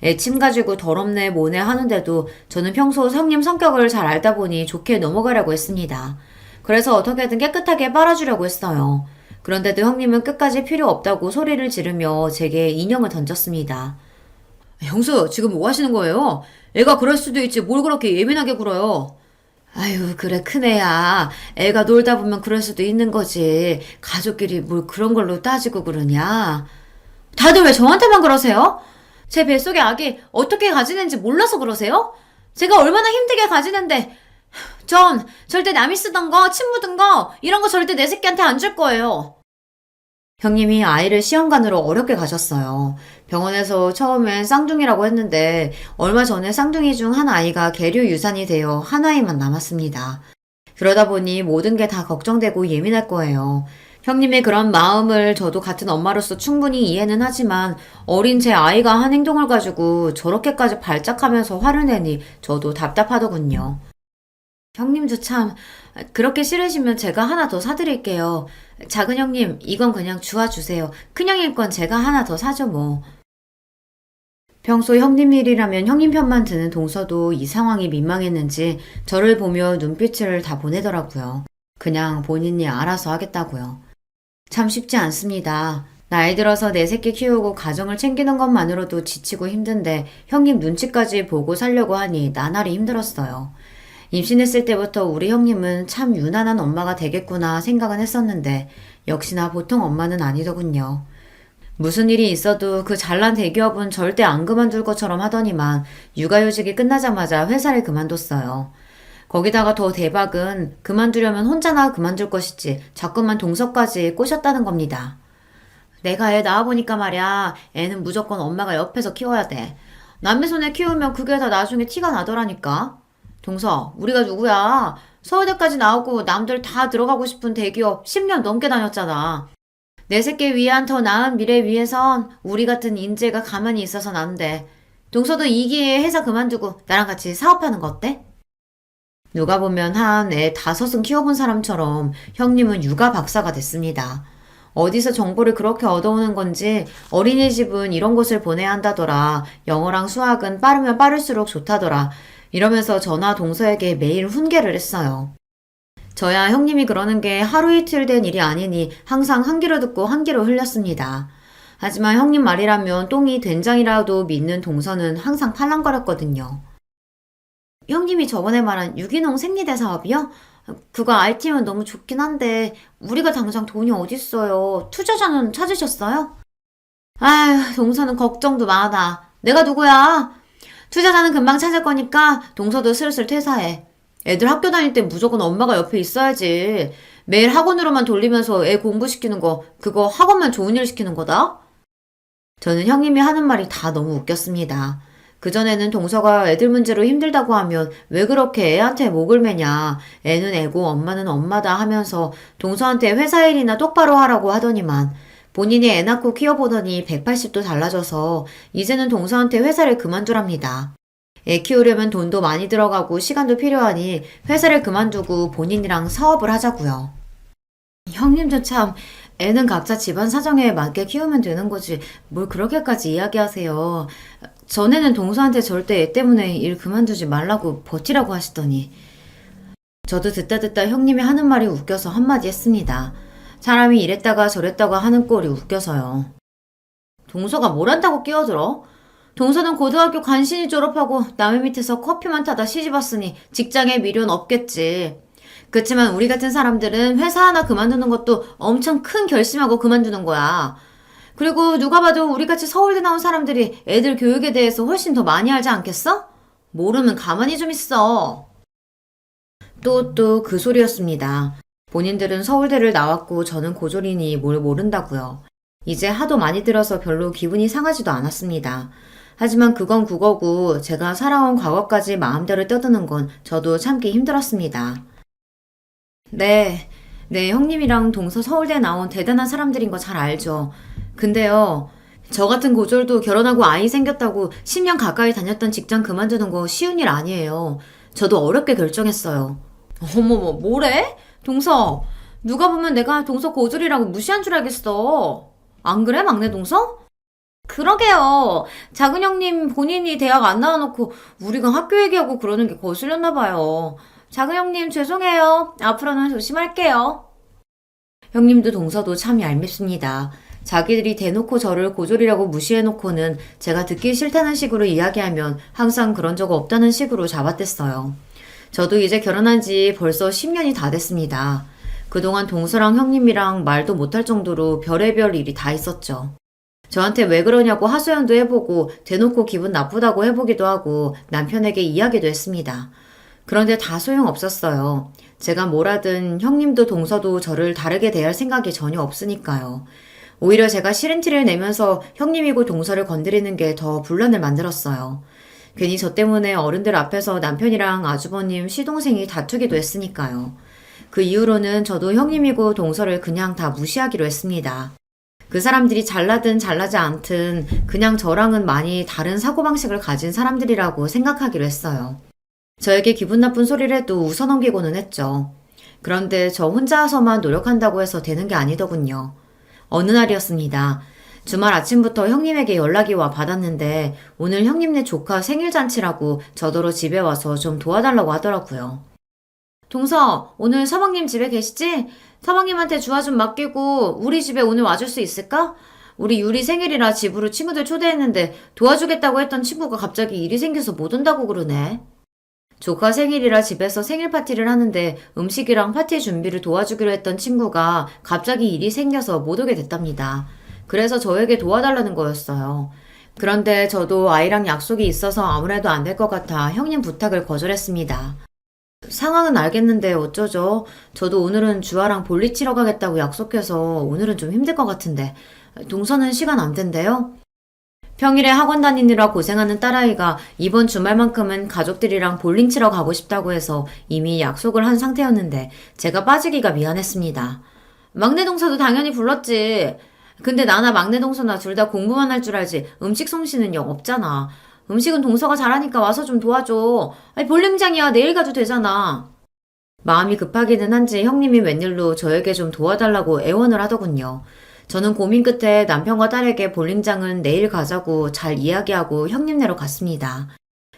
Speaker 1: 애침 가지고 더럽네 뭐네 하는데도 저는 평소 형님 성격을 잘 알다 보니 좋게 넘어가려고 했습니다. 그래서 어떻게든 깨끗하게 빨아주려고 했어요. 그런데도 형님은 끝까지 필요 없다고 소리를 지르며 제게 인형을 던졌습니다. 형수, 지금 뭐 하시는 거예요? 애가 그럴 수도 있지 뭘 그렇게 예민하게 굴어요. 아유, 그래, 큰애야. 애가 놀다 보면 그럴 수도 있는 거지. 가족끼리 뭘 그런 걸로 따지고 그러냐. 다들 왜 저한테만 그러세요? 제 뱃속에 아기 어떻게 가지는지 몰라서 그러세요? 제가 얼마나 힘들게 가지는데 전 절대 남이 쓰던 거, 침 묻은 거 이런 거 절대 내 새끼한테 안 줄 거예요. 형님이 아이를 시험관으로 어렵게 가셨어요. 병원에서 처음엔 쌍둥이라고 했는데 얼마 전에 쌍둥이 중 한 아이가 계류 유산이 되어 한 아이만 남았습니다. 그러다 보니 모든 게 다 걱정되고 예민할 거예요. 형님의 그런 마음을 저도 같은 엄마로서 충분히 이해는 하지만 어린 제 아이가 한 행동을 가지고 저렇게까지 발작하면서 화를 내니 저도 답답하더군요. 형님도 참, 그렇게 싫으시면 제가 하나 더 사드릴게요. 작은 형님, 이건 그냥 주워주세요. 큰 형님 건 제가 하나 더 사죠, 뭐. 평소 형님 일이라면 형님 편만 드는 동서도 이 상황이 민망했는지 저를 보며 눈빛을 다 보내더라고요. 그냥 본인이 알아서 하겠다고요. 참 쉽지 않습니다. 나이 들어서 내 새끼 키우고 가정을 챙기는 것만으로도 지치고 힘든데 형님 눈치까지 보고 살려고 하니 나날이 힘들었어요. 임신했을 때부터 우리 형님은 참 유난한 엄마가 되겠구나 생각은 했었는데 역시나 보통 엄마는 아니더군요. 무슨 일이 있어도 그 잘난 대기업은 절대 안 그만둘 것처럼 하더니만 육아휴직이 끝나자마자 회사를 그만뒀어요. 거기다가 더 대박은 그만두려면 혼자나 그만둘 것이지 자꾸만 동서까지 꼬셨다는 겁니다. 내가 애 낳아보니까 말야, 애는 무조건 엄마가 옆에서 키워야 돼. 남의 손에 키우면 그게 다 나중에 티가 나더라니까. 동서, 우리가 누구야? 서울대까지 나오고 남들 다 들어가고 싶은 대기업 10년 넘게 다녔잖아. 내 새끼 위한 더 나은 미래 위해선 우리 같은 인재가 가만히 있어서는 안 돼. 동서도 이 기회에 회사 그만두고 나랑 같이 사업하는 거 어때? 누가 보면 한 애 5은 키워본 사람처럼 형님은 육아 박사가 됐습니다. 어디서 정보를 그렇게 얻어오는 건지 어린이집은 이런 곳을 보내야 한다더라. 영어랑 수학은 빠르면 빠를수록 좋다더라. 이러면서 저나 동서에게 매일 훈계를 했어요. 저야 형님이 그러는 게 하루 이틀 된 일이 아니니 항상 한 귀로 듣고 한 귀로 흘렸습니다. 하지만 형님 말이라면 똥이 된장이라도 믿는 동서는 항상 팔랑거렸거든요. 형님이 저번에 말한 유기농 생리대 사업이요? 그거 RT면 너무 좋긴 한데 우리가 당장 돈이 어딨어요. 투자자는 찾으셨어요? 아휴, 동서는 걱정도 많아. 내가 누구야? 투자자는 금방 찾을 거니까 동서도 슬슬 퇴사해. 애들 학교 다닐 때 무조건 엄마가 옆에 있어야지. 매일 학원으로만 돌리면서 애 공부시키는 거, 그거 학원만 좋은 일 시키는 거다? 저는 형님이 하는 말이 다 너무 웃겼습니다. 그전에는 동서가 애들 문제로 힘들다고 하면 왜 그렇게 애한테 목을 매냐. 애는 애고 엄마는 엄마다 하면서 동서한테 회사 일이나 똑바로 하라고 하더니만 본인이 애 낳고 키워보더니 180도 달라져서 이제는 동서한테 회사를 그만두랍니다. 애 키우려면 돈도 많이 들어가고 시간도 필요하니 회사를 그만두고 본인이랑 사업을 하자고요. 형님도 참 애는 각자 집안 사정에 맞게 키우면 되는 거지 뭘 그렇게까지 이야기하세요. 전에는 동서한테 절대 애 때문에 일 그만두지 말라고 버티라고 하시더니 저도 듣다 형님이 하는 말이 웃겨서 한마디 했습니다. 사람이 이랬다가 저랬다가 하는 꼴이 웃겨서요. 동서가 뭘 한다고 끼어들어? 동서는 고등학교 간신히 졸업하고 남의 밑에서 커피만 타다 시집왔으니 직장에 미련 없겠지. 그렇지만 우리 같은 사람들은 회사 하나 그만두는 것도 엄청 큰 결심하고 그만두는 거야. 그리고 누가 봐도 우리같이 서울대 나온 사람들이 애들 교육에 대해서 훨씬 더 많이 알지 않겠어? 모르면 가만히 좀 있어. 또 그 소리였습니다. 본인들은 서울대를 나왔고 저는 고졸이니 뭘 모른다고요. 이제 하도 많이 들어서 별로 기분이 상하지도 않았습니다. 하지만 그건 그거고 제가 살아온 과거까지 마음대로 떠드는 건 저도 참기 힘들었습니다. 네, 형님이랑 동서 서울대 나온 대단한 사람들인 거 잘 알죠. 근데요, 저 같은 고졸도 결혼하고 아이 생겼다고 10년 가까이 다녔던 직장 그만두는 거 쉬운 일 아니에요. 저도 어렵게 결정했어요. 어머머, 뭐래? 동서, 누가 보면 내가 동서 고졸이라고 무시한 줄 알겠어. 안 그래, 막내 동서? 그러게요. 작은 형님 본인이 대학 안 나와놓고 우리가 학교 얘기하고 그러는 게 거슬렸나 봐요. 작은 형님 죄송해요. 앞으로는 조심할게요. 형님도 동서도 참 얄밉습니다. 자기들이 대놓고 저를 고졸이라고 무시해놓고는 제가 듣기 싫다는 식으로 이야기하면 항상 그런 적 없다는 식으로 잡아댔어요. 저도 이제 결혼한 지 벌써 10년이 다 됐습니다. 그동안 동서랑 형님이랑 말도 못할 정도로 별의별 일이 다 있었죠. 저한테 왜 그러냐고 하소연도 해보고 대놓고 기분 나쁘다고 해보기도 하고 남편에게 이야기도 했습니다. 그런데 다 소용없었어요. 제가 뭘 하든 형님도 동서도 저를 다르게 대할 생각이 전혀 없으니까요. 오히려 제가 싫은 티를 내면서 형님이고 동서를 건드리는 게 더 분란을 만들었어요. 괜히 저 때문에 어른들 앞에서 남편이랑 아주버님 시동생이 다투기도 했으니까요. 그 이후로는 저도 형님이고 동서를 그냥 다 무시하기로 했습니다. 그 사람들이 잘나든 잘나지 않든 그냥 저랑은 많이 다른 사고방식을 가진 사람들이라고 생각하기로 했어요. 저에게 기분 나쁜 소리를 해도 웃어넘기고는 했죠. 그런데 저 혼자서만 노력한다고 해서 되는 게 아니더군요. 어느 날이었습니다. 주말 아침부터 형님에게 연락이 와 받았는데 오늘 형님네 조카 생일잔치라고 저더러 집에 와서 좀 도와달라고 하더라고요. 동서, 오늘 서방님 집에 계시지? 서방님한테 주화 좀 맡기고 우리 집에 오늘 와줄 수 있을까? 우리 유리 생일이라 집으로 친구들 초대했는데 도와주겠다고 했던 친구가 갑자기 일이 생겨서 못 온다고 그러네. 조카 생일이라 집에서 생일 파티를 하는데 음식이랑 파티 준비를 도와주기로 했던 친구가 갑자기 일이 생겨서 못 오게 됐답니다. 그래서 저에게 도와달라는 거였어요. 그런데 저도 아이랑 약속이 있어서 아무래도 안 될 것 같아 형님 부탁을 거절했습니다. 상황은 알겠는데 어쩌죠? 저도 오늘은 주아랑 볼일 치러 가겠다고 약속해서 오늘은 좀 힘들 것 같은데. 동서는 시간 안 된대요? 평일에 학원 다니느라 고생하는 딸아이가 이번 주말만큼은 가족들이랑 볼링 치러 가고 싶다고 해서 이미 약속을 한 상태였는데 제가 빠지기가 미안했습니다. 막내 동서도 당연히 불렀지. 근데 나나 막내 동서나 둘 다 공부만 할 줄 알지 음식 솜씨는 영 없잖아. 음식은 동서가 잘하니까 와서 좀 도와줘. 아니 볼링장이야 내일 가도 되잖아. 마음이 급하기는 한지 형님이 웬일로 저에게 좀 도와달라고 애원을 하더군요. 저는 고민 끝에 남편과 딸에게 볼링장은 내일 가자고 잘 이야기하고 형님네로 갔습니다.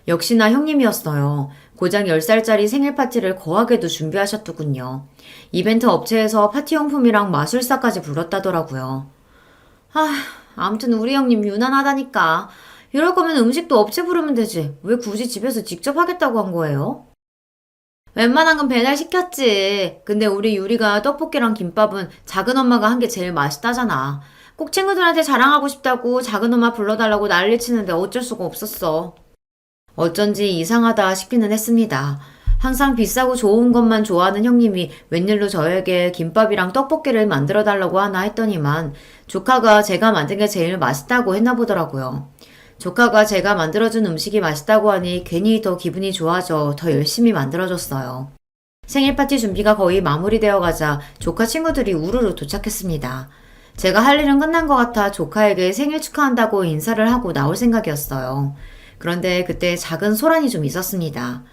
Speaker 1: 역시나 형님이었어요. 고작 10살짜리 생일 파티를 거하게도 준비하셨더군요. 이벤트 업체에서 파티용품이랑 마술사까지 불렀다더라고요. 아무튼 우리 형님 유난하다니까. 이럴 거면 음식도 업체 부르면 되지. 왜 굳이 집에서 직접 하겠다고 한 거예요? 웬만한 건 배달 시켰지. 근데 우리 유리가 떡볶이랑 김밥은 작은 엄마가 한 게 제일 맛있다잖아. 꼭 친구들한테 자랑하고 싶다고 작은 엄마 불러달라고 난리치는데 어쩔 수가 없었어. 어쩐지 이상하다 싶기는 했습니다. 항상 비싸고 좋은 것만 좋아하는 형님이 웬일로 저에게 김밥이랑 떡볶이를 만들어 달라고 하나 했더니만 조카가 제가 만든 게 제일 맛있다고 했나 보더라고요. 조카가 제가 만들어준 음식이 맛있다고 하니 괜히 더 기분이 좋아져 더 열심히 만들어줬어요. 생일 파티 준비가 거의 마무리되어 가자 조카 친구들이 우르르 도착했습니다. 제가 할 일은 끝난 것 같아 조카에게 생일 축하한다고 인사를 하고 나올 생각이었어요. 그런데 그때 작은 소란이 좀 있었습니다.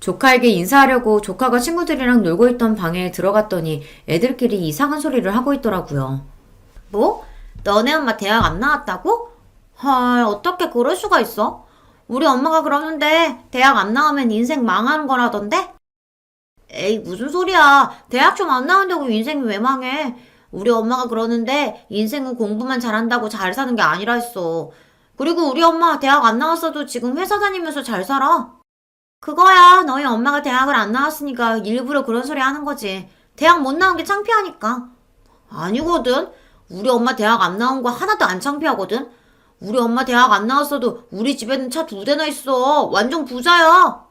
Speaker 1: 조카에게 인사하려고 조카가 친구들이랑 놀고 있던 방에 들어갔더니 애들끼리 이상한 소리를 하고 있더라고요. 뭐? 너네 엄마 대학 안 나왔다고? 헐, 어떻게 그럴 수가 있어? 우리 엄마가 그러는데 대학 안 나오면 인생 망하는 거라던데? 에이, 무슨 소리야. 대학 좀 안 나온다고 인생이 왜 망해? 우리 엄마가 그러는데 인생은 공부만 잘한다고 잘 사는 게 아니라 했어. 그리고 우리 엄마 대학 안 나왔어도 지금 회사 다니면서 잘 살아. 그거야, 너희 엄마가 대학을 안 나왔으니까 일부러 그런 소리 하는 거지. 대학 못 나온 게 창피하니까. 아니거든. 우리 엄마 대학 안 나온 거 하나도 안 창피하거든. 우리 엄마 대학 안 나왔어도 우리 집에는 차 2대나 있어. 완전 부자야.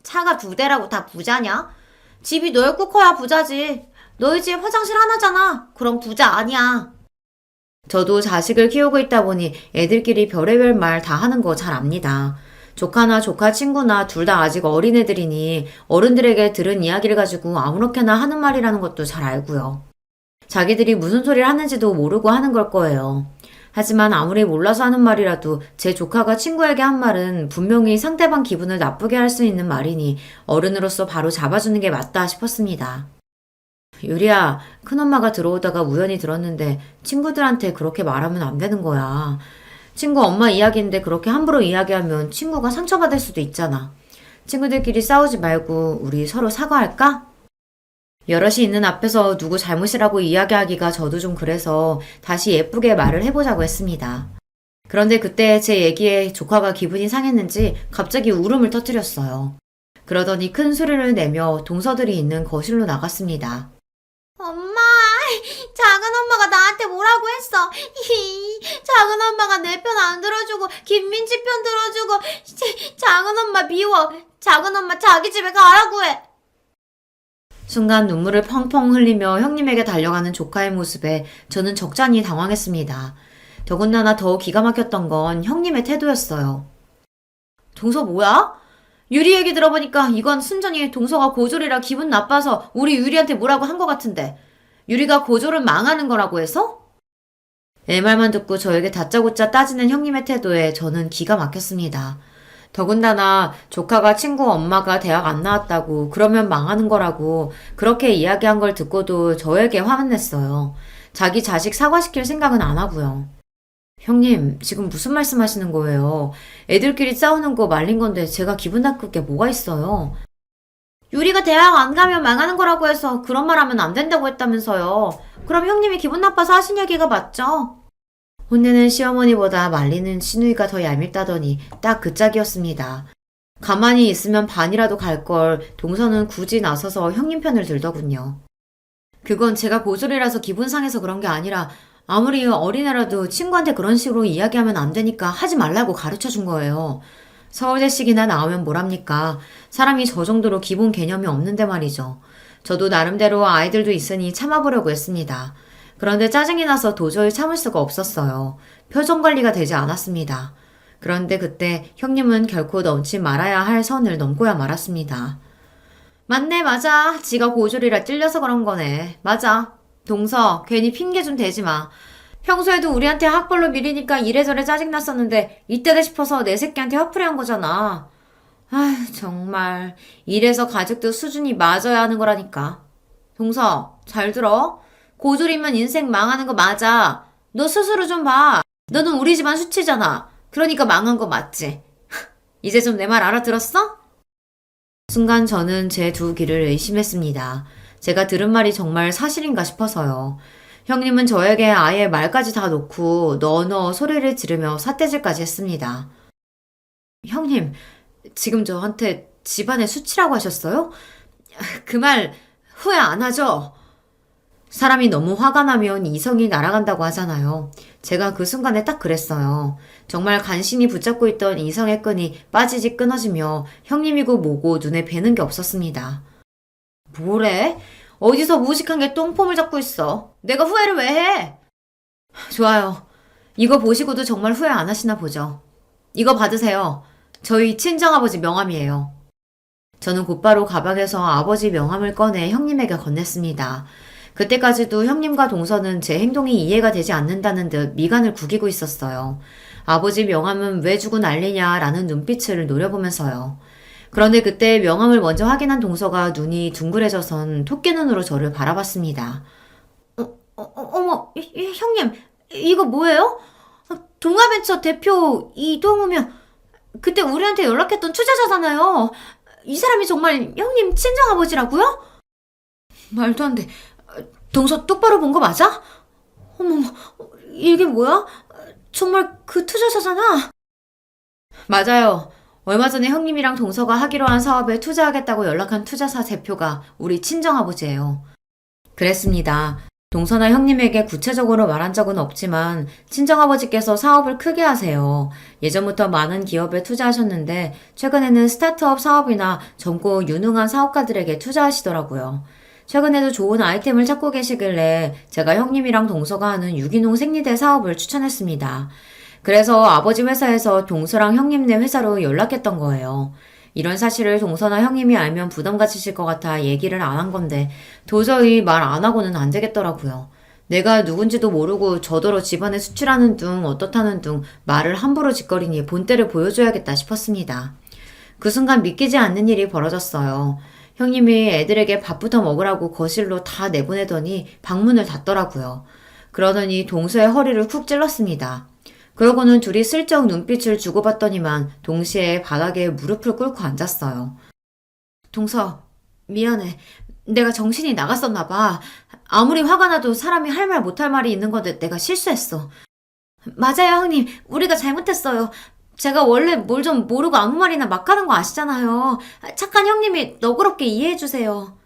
Speaker 1: 차가 2대라고 다 부자냐? 집이 넓고 커야 부자지. 너희 집 화장실 하나잖아. 그럼 부자 아니야. 저도 자식을 키우고 있다 보니 애들끼리 별의별 말 다 하는 거 잘 압니다. 조카나 조카 친구나 둘 다 아직 어린애들이니 어른들에게 들은 이야기를 가지고 아무렇게나 하는 말이라는 것도 잘 알고요. 자기들이 무슨 소리를 하는지도 모르고 하는 걸 거예요. 하지만 아무리 몰라서 하는 말이라도 제 조카가 친구에게 한 말은 분명히 상대방 기분을 나쁘게 할 수 있는 말이니 어른으로서 바로 잡아주는 게 맞다 싶었습니다. 유리야, 큰엄마가 들어오다가 우연히 들었는데 친구들한테 그렇게 말하면 안 되는 거야. 친구 엄마 이야기인데 그렇게 함부로 이야기하면 친구가 상처받을 수도 있잖아. 친구들끼리 싸우지 말고 우리 서로 사과할까? 여럿이 있는 앞에서 누구 잘못이라고 이야기하기가 저도 좀 그래서 다시 예쁘게 말을 해보자고 했습니다. 그런데 그때 제 얘기에 조카가 기분이 상했는지 갑자기 울음을 터뜨렸어요. 그러더니 큰 소리를 내며 동서들이 있는 거실로 나갔습니다. 엄마, 작은 엄마가 나한테 뭐라고 했어. 작은 엄마가 내 편 안 들어주고 김민지 편 들어주고 작은 엄마 미워. 작은 엄마 자기 집에 가라고 해. 순간 눈물을 펑펑 흘리며 형님에게 달려가는 조카의 모습에 저는 적잖이 당황했습니다. 더군다나 더 기가 막혔던 건 형님의 태도였어요. 동서 뭐야? 유리 얘기 들어보니까 이건 순전히 동서가 고졸이라 기분 나빠서 우리 유리한테 뭐라고 한 것 같은데 유리가 고졸은 망하는 거라고 해서? 애 말만 듣고 저에게 다짜고짜 따지는 형님의 태도에 저는 기가 막혔습니다. 더군다나 조카가 친구 엄마가 대학 안 나왔다고 그러면 망하는 거라고 그렇게 이야기한 걸 듣고도 저에게 화만 냈어요. 자기 자식 사과시킬 생각은 안 하고요. 형님, 지금 무슨 말씀 하시는 거예요? 애들끼리 싸우는 거 말린 건데 제가 기분 나쁠 게 뭐가 있어요? 유리가 대학 안 가면 망하는 거라고 해서 그런 말 하면 안 된다고 했다면서요. 그럼 형님이 기분 나빠서 하신 얘기가 맞죠? 혼내는 시어머니보다 말리는 시누이가 더 얄밉다더니 딱 그 짝이었습니다. 가만히 있으면 반이라도 갈 걸 동서는 굳이 나서서 형님 편을 들더군요. 그건 제가 고졸이라서 기분 상해서 그런 게 아니라 아무리 어린애라도 친구한테 그런 식으로 이야기하면 안 되니까 하지 말라고 가르쳐 준 거예요. 서울대식이나 나오면 뭐랍니까? 사람이 저 정도로 기본 개념이 없는데 말이죠. 저도 나름대로 아이들도 있으니 참아보려고 했습니다. 그런데 짜증이 나서 도저히 참을 수가 없었어요. 표정 관리가 되지 않았습니다. 그런데 그때 형님은 결코 넘지 말아야 할 선을 넘고야 말았습니다. 맞네, 맞아. 지가 고졸이라 찔려서 그런 거네. 맞아. 동서, 괜히 핑계 좀 대지 마. 평소에도 우리한테 학벌로 미리니까 이래저래 짜증났었는데 이때다 싶어서 내 새끼한테 화풀이 한 거잖아. 아휴, 정말. 이래서 가족도 수준이 맞아야 하는 거라니까. 동서, 잘 들어. 고졸이면 인생 망하는 거 맞아. 너 스스로 좀 봐. 너는 우리 집안 수치잖아. 그러니까 망한 거 맞지? 이제 좀 내 말 알아들었어? 순간 저는 제 두 귀를 의심했습니다. 제가 들은 말이 정말 사실인가 싶어서요. 형님은 저에게 아예 말까지 다 놓고 너너 소리를 지르며 삿대질까지 했습니다. 형님, 지금 저한테 집안의 수치라고 하셨어요? 그 말 후회 안 하죠? 사람이 너무 화가 나면 이성이 날아간다고 하잖아요. 제가 그 순간에 딱 그랬어요. 정말 간신히 붙잡고 있던 이성의 끈이 빠지지 끊어지며 형님이고 뭐고 눈에 뵈는 게 없었습니다. 뭐래? 어디서 무식한 게 똥폼을 잡고 있어. 내가 후회를 왜 해? 좋아요. 이거 보시고도 정말 후회 안 하시나 보죠. 이거 받으세요. 저희 친정아버지 명함이에요. 저는 곧바로 가방에서 아버지 명함을 꺼내 형님에게 건넸습니다. 그때까지도 형님과 동서는 제 행동이 이해가 되지 않는다는 듯 미간을 구기고 있었어요. 아버지 명함은 왜 주고 난리냐라는 눈빛을 노려보면서요. 그런데 그때 명함을 먼저 확인한 동서가 눈이 둥그레져선 토끼 눈으로 저를 바라봤습니다. 어머, 형님, 이거 뭐예요? 동아벤처 대표 이동우면 그때 우리한테 연락했던 투자자잖아요. 이 사람이 정말 형님 친정아버지라고요? 말도 안 돼. 동서 똑바로 본 거 맞아? 어머머, 이게 뭐야? 정말 그 투자자잖아. 맞아요. 얼마 전에 형님이랑 동서가 하기로 한 사업에 투자하겠다고 연락한 투자사 대표가 우리 친정아버지예요. 그랬습니다. 동서나 형님에게 구체적으로 말한 적은 없지만 친정아버지께서 사업을 크게 하세요. 예전부터 많은 기업에 투자하셨는데 최근에는 스타트업 사업이나 젊고 유능한 사업가들에게 투자하시더라고요. 최근에도 좋은 아이템을 찾고 계시길래 제가 형님이랑 동서가 하는 유기농 생리대 사업을 추천했습니다. 그래서 아버지 회사에서 동서랑 형님네 회사로 연락했던 거예요. 이런 사실을 동서나 형님이 알면 부담 가지실 것 같아 얘기를 안 한 건데 도저히 말 안 하고는 안 되겠더라고요. 내가 누군지도 모르고 저더러 집안에 수출하는 둥 어떻다는 둥 말을 함부로 짓거리니 본때를 보여줘야겠다 싶었습니다. 그 순간 믿기지 않는 일이 벌어졌어요. 형님이 애들에게 밥부터 먹으라고 거실로 다 내보내더니 방문을 닫더라고요. 그러더니 동서의 허리를 쿡 찔렀습니다. 그러고는 둘이 슬쩍 눈빛을 주고받더니만 동시에 바닥에 무릎을 꿇고 앉았어요. 동서, 미안해. 내가 정신이 나갔었나 봐. 아무리 화가 나도 사람이 할 말 못할 말이 있는 건데 내가 실수했어. 맞아요, 형님. 우리가 잘못했어요. 제가 원래 뭘 좀 모르고 아무 말이나 막 하는 거 아시잖아요. 착한 형님이 너그럽게 이해해주세요.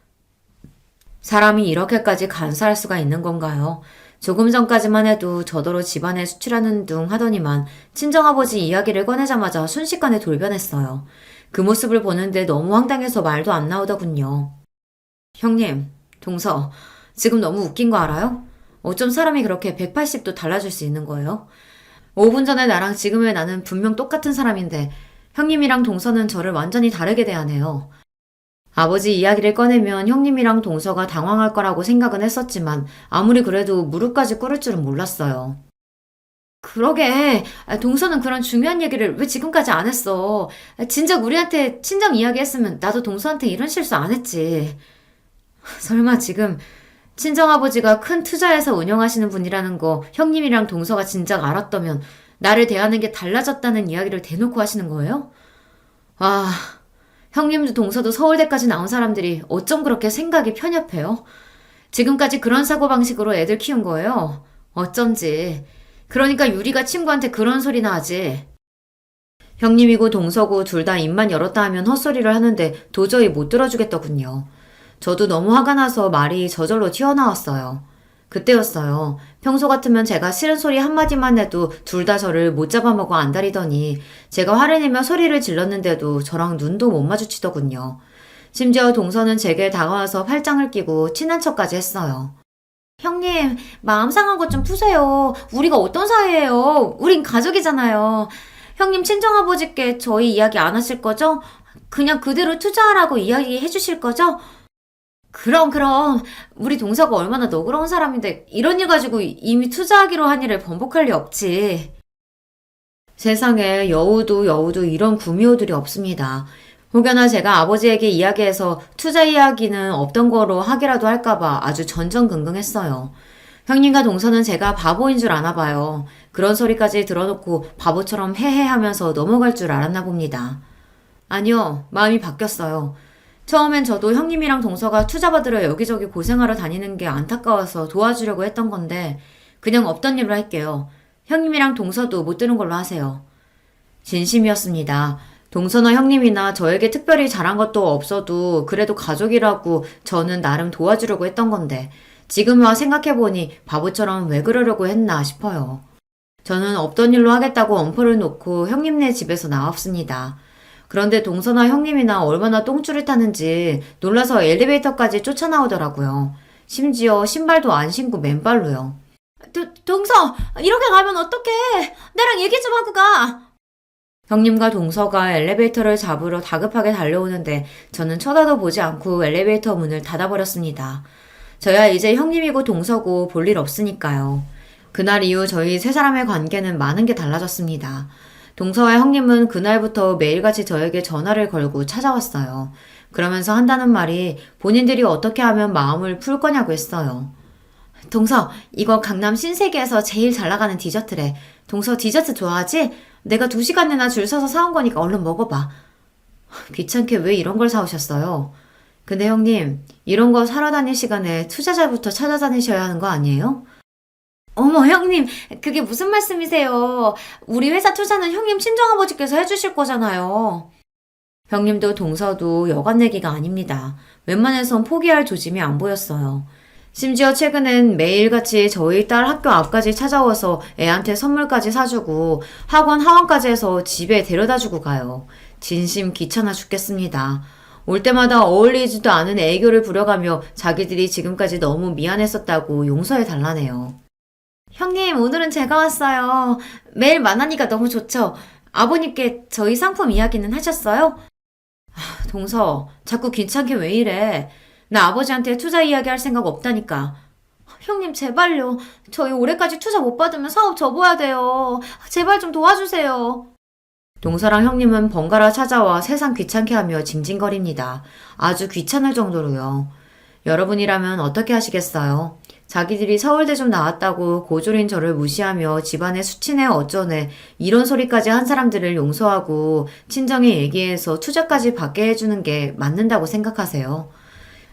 Speaker 1: 사람이 이렇게까지 간사할 수가 있는 건가요? 조금 전까지만 해도 저더러 집안에 수출하는 둥 하더니만 친정아버지 이야기를 꺼내자마자 순식간에 돌변했어요. 그 모습을 보는데 너무 황당해서 말도 안 나오더군요. 형님, 동서, 지금 너무 웃긴 거 알아요? 어쩜 사람이 그렇게 180도 달라질 수 있는 거예요? 5분 전에 나랑 지금의 나는 분명 똑같은 사람인데 형님이랑 동서는 저를 완전히 다르게 대하네요. 아버지 이야기를 꺼내면 형님이랑 동서가 당황할 거라고 생각은 했었지만 아무리 그래도 무릎까지 꿇을 줄은 몰랐어요. 그러게. 동서는 그런 중요한 얘기를 왜 지금까지 안 했어? 진작 우리한테 친정 이야기했으면 나도 동서한테 이런 실수 안 했지. 설마 지금 친정아버지가 큰 투자회사 운영하시는 분이라는 거 형님이랑 동서가 진작 알았다면 나를 대하는 게 달라졌다는 이야기를 대놓고 하시는 거예요? 아, 형님도 동서도 서울대까지 나온 사람들이 어쩜 그렇게 생각이 편협해요? 지금까지 그런 사고방식으로 애들 키운 거예요. 어쩐지. 그러니까 유리가 친구한테 그런 소리나 하지. 형님이고 동서고 둘 다 입만 열었다 하면 헛소리를 하는데 도저히 못 들어주겠더군요. 저도 너무 화가 나서 말이 저절로 튀어나왔어요. 그때였어요. 평소 같으면 제가 싫은 소리 한마디만 해도 둘 다 저를 못 잡아먹어 안달이더니 제가 화를 내며 소리를 질렀는데도 저랑 눈도 못 마주치더군요. 심지어 동서는 제게 다가와서 팔짱을 끼고 친한 척까지 했어요. 형님, 마음 상한 것 좀 푸세요. 우리가 어떤 사이예요? 우린 가족이잖아요. 형님 친정아버지께 저희 이야기 안 하실 거죠? 그냥 그대로 투자하라고 이야기해 주실 거죠? 그럼. 우리 동서가 얼마나 너그러운 사람인데 이런 일 가지고 이미 투자하기로 한 일을 번복할 리 없지. 세상에 여우도 이런 구미호들이 없습니다. 혹여나 제가 아버지에게 이야기해서 투자 이야기는 없던 거로 하기라도 할까봐 아주 전전긍긍했어요. 형님과 동서는 제가 바보인 줄 아나 봐요. 그런 소리까지 들어놓고 바보처럼 헤헤하면서 넘어갈 줄 알았나 봅니다. 아니요, 마음이 바뀌었어요. 처음엔 저도 형님이랑 동서가 투자 받으러 여기저기 고생하러 다니는 게 안타까워서 도와주려고 했던 건데 그냥 없던 일로 할게요. 형님이랑 동서도 못 들은 걸로 하세요. 진심이었습니다. 동서나 형님이나 저에게 특별히 잘한 것도 없어도 그래도 가족이라고 저는 나름 도와주려고 했던 건데 지금 와 생각해보니 바보처럼 왜 그러려고 했나 싶어요. 저는 없던 일로 하겠다고 엄포를 놓고 형님네 집에서 나왔습니다. 그런데 동서나 형님이나 얼마나 똥줄을 타는지 놀라서 엘리베이터까지 쫓아나오더라고요. 심지어 신발도 안 신고 맨발로요. 동서, 이렇게 가면 어떡해? 나랑 얘기 좀 하고 가. 형님과 동서가 엘리베이터를 잡으러 다급하게 달려오는데 저는 쳐다도 보지 않고 엘리베이터 문을 닫아버렸습니다. 저야 이제 형님이고 동서고 볼 일 없으니까요. 그날 이후 저희 세 사람의 관계는 많은 게 달라졌습니다. 동서와 형님은 그날부터 매일같이 저에게 전화를 걸고 찾아왔어요. 그러면서 한다는 말이 본인들이 어떻게 하면 마음을 풀 거냐고 했어요. 동서, 이거 강남 신세계에서 제일 잘 나가는 디저트래. 동서 디저트 좋아하지? 내가 2시간이나 줄 서서 사온 거니까 얼른 먹어봐. 귀찮게 왜 이런 걸 사오셨어요? 근데 형님, 이런 거 사러 다닐 시간에 투자자부터 찾아다니셔야 하는 거 아니에요? 어머, 형님, 그게 무슨 말씀이세요? 우리 회사 투자는 형님 친정아버지께서 해주실 거잖아요. 형님도 동서도 여간 얘기가 아닙니다. 웬만해선 포기할 조짐이 안 보였어요. 심지어 최근엔 매일같이 저희 딸 학교 앞까지 찾아와서 애한테 선물까지 사주고 학원 하원까지 해서 집에 데려다주고 가요. 진심 귀찮아 죽겠습니다. 올 때마다 어울리지도 않은 애교를 부려가며 자기들이 지금까지 너무 미안했었다고 용서해 달라네요. 형님, 오늘은 제가 왔어요. 매일 만나니까 너무 좋죠? 아버님께 저희 상품 이야기는 하셨어요? 동서, 자꾸 귀찮게 왜 이래? 나 아버지한테 투자 이야기 할 생각 없다니까. 형님, 제발요. 저희 올해까지 투자 못 받으면 사업 접어야 돼요. 제발 좀 도와주세요. 동서랑 형님은 번갈아 찾아와 세상 귀찮게 하며 징징거립니다. 아주 귀찮을 정도로요. 여러분이라면 어떻게 하시겠어요? 자기들이 서울대 좀 나왔다고 고졸인 저를 무시하며 집안에 수치네 어쩌네 이런 소리까지 한 사람들을 용서하고 친정에 얘기해서 투자까지 받게 해주는 게 맞는다고 생각하세요?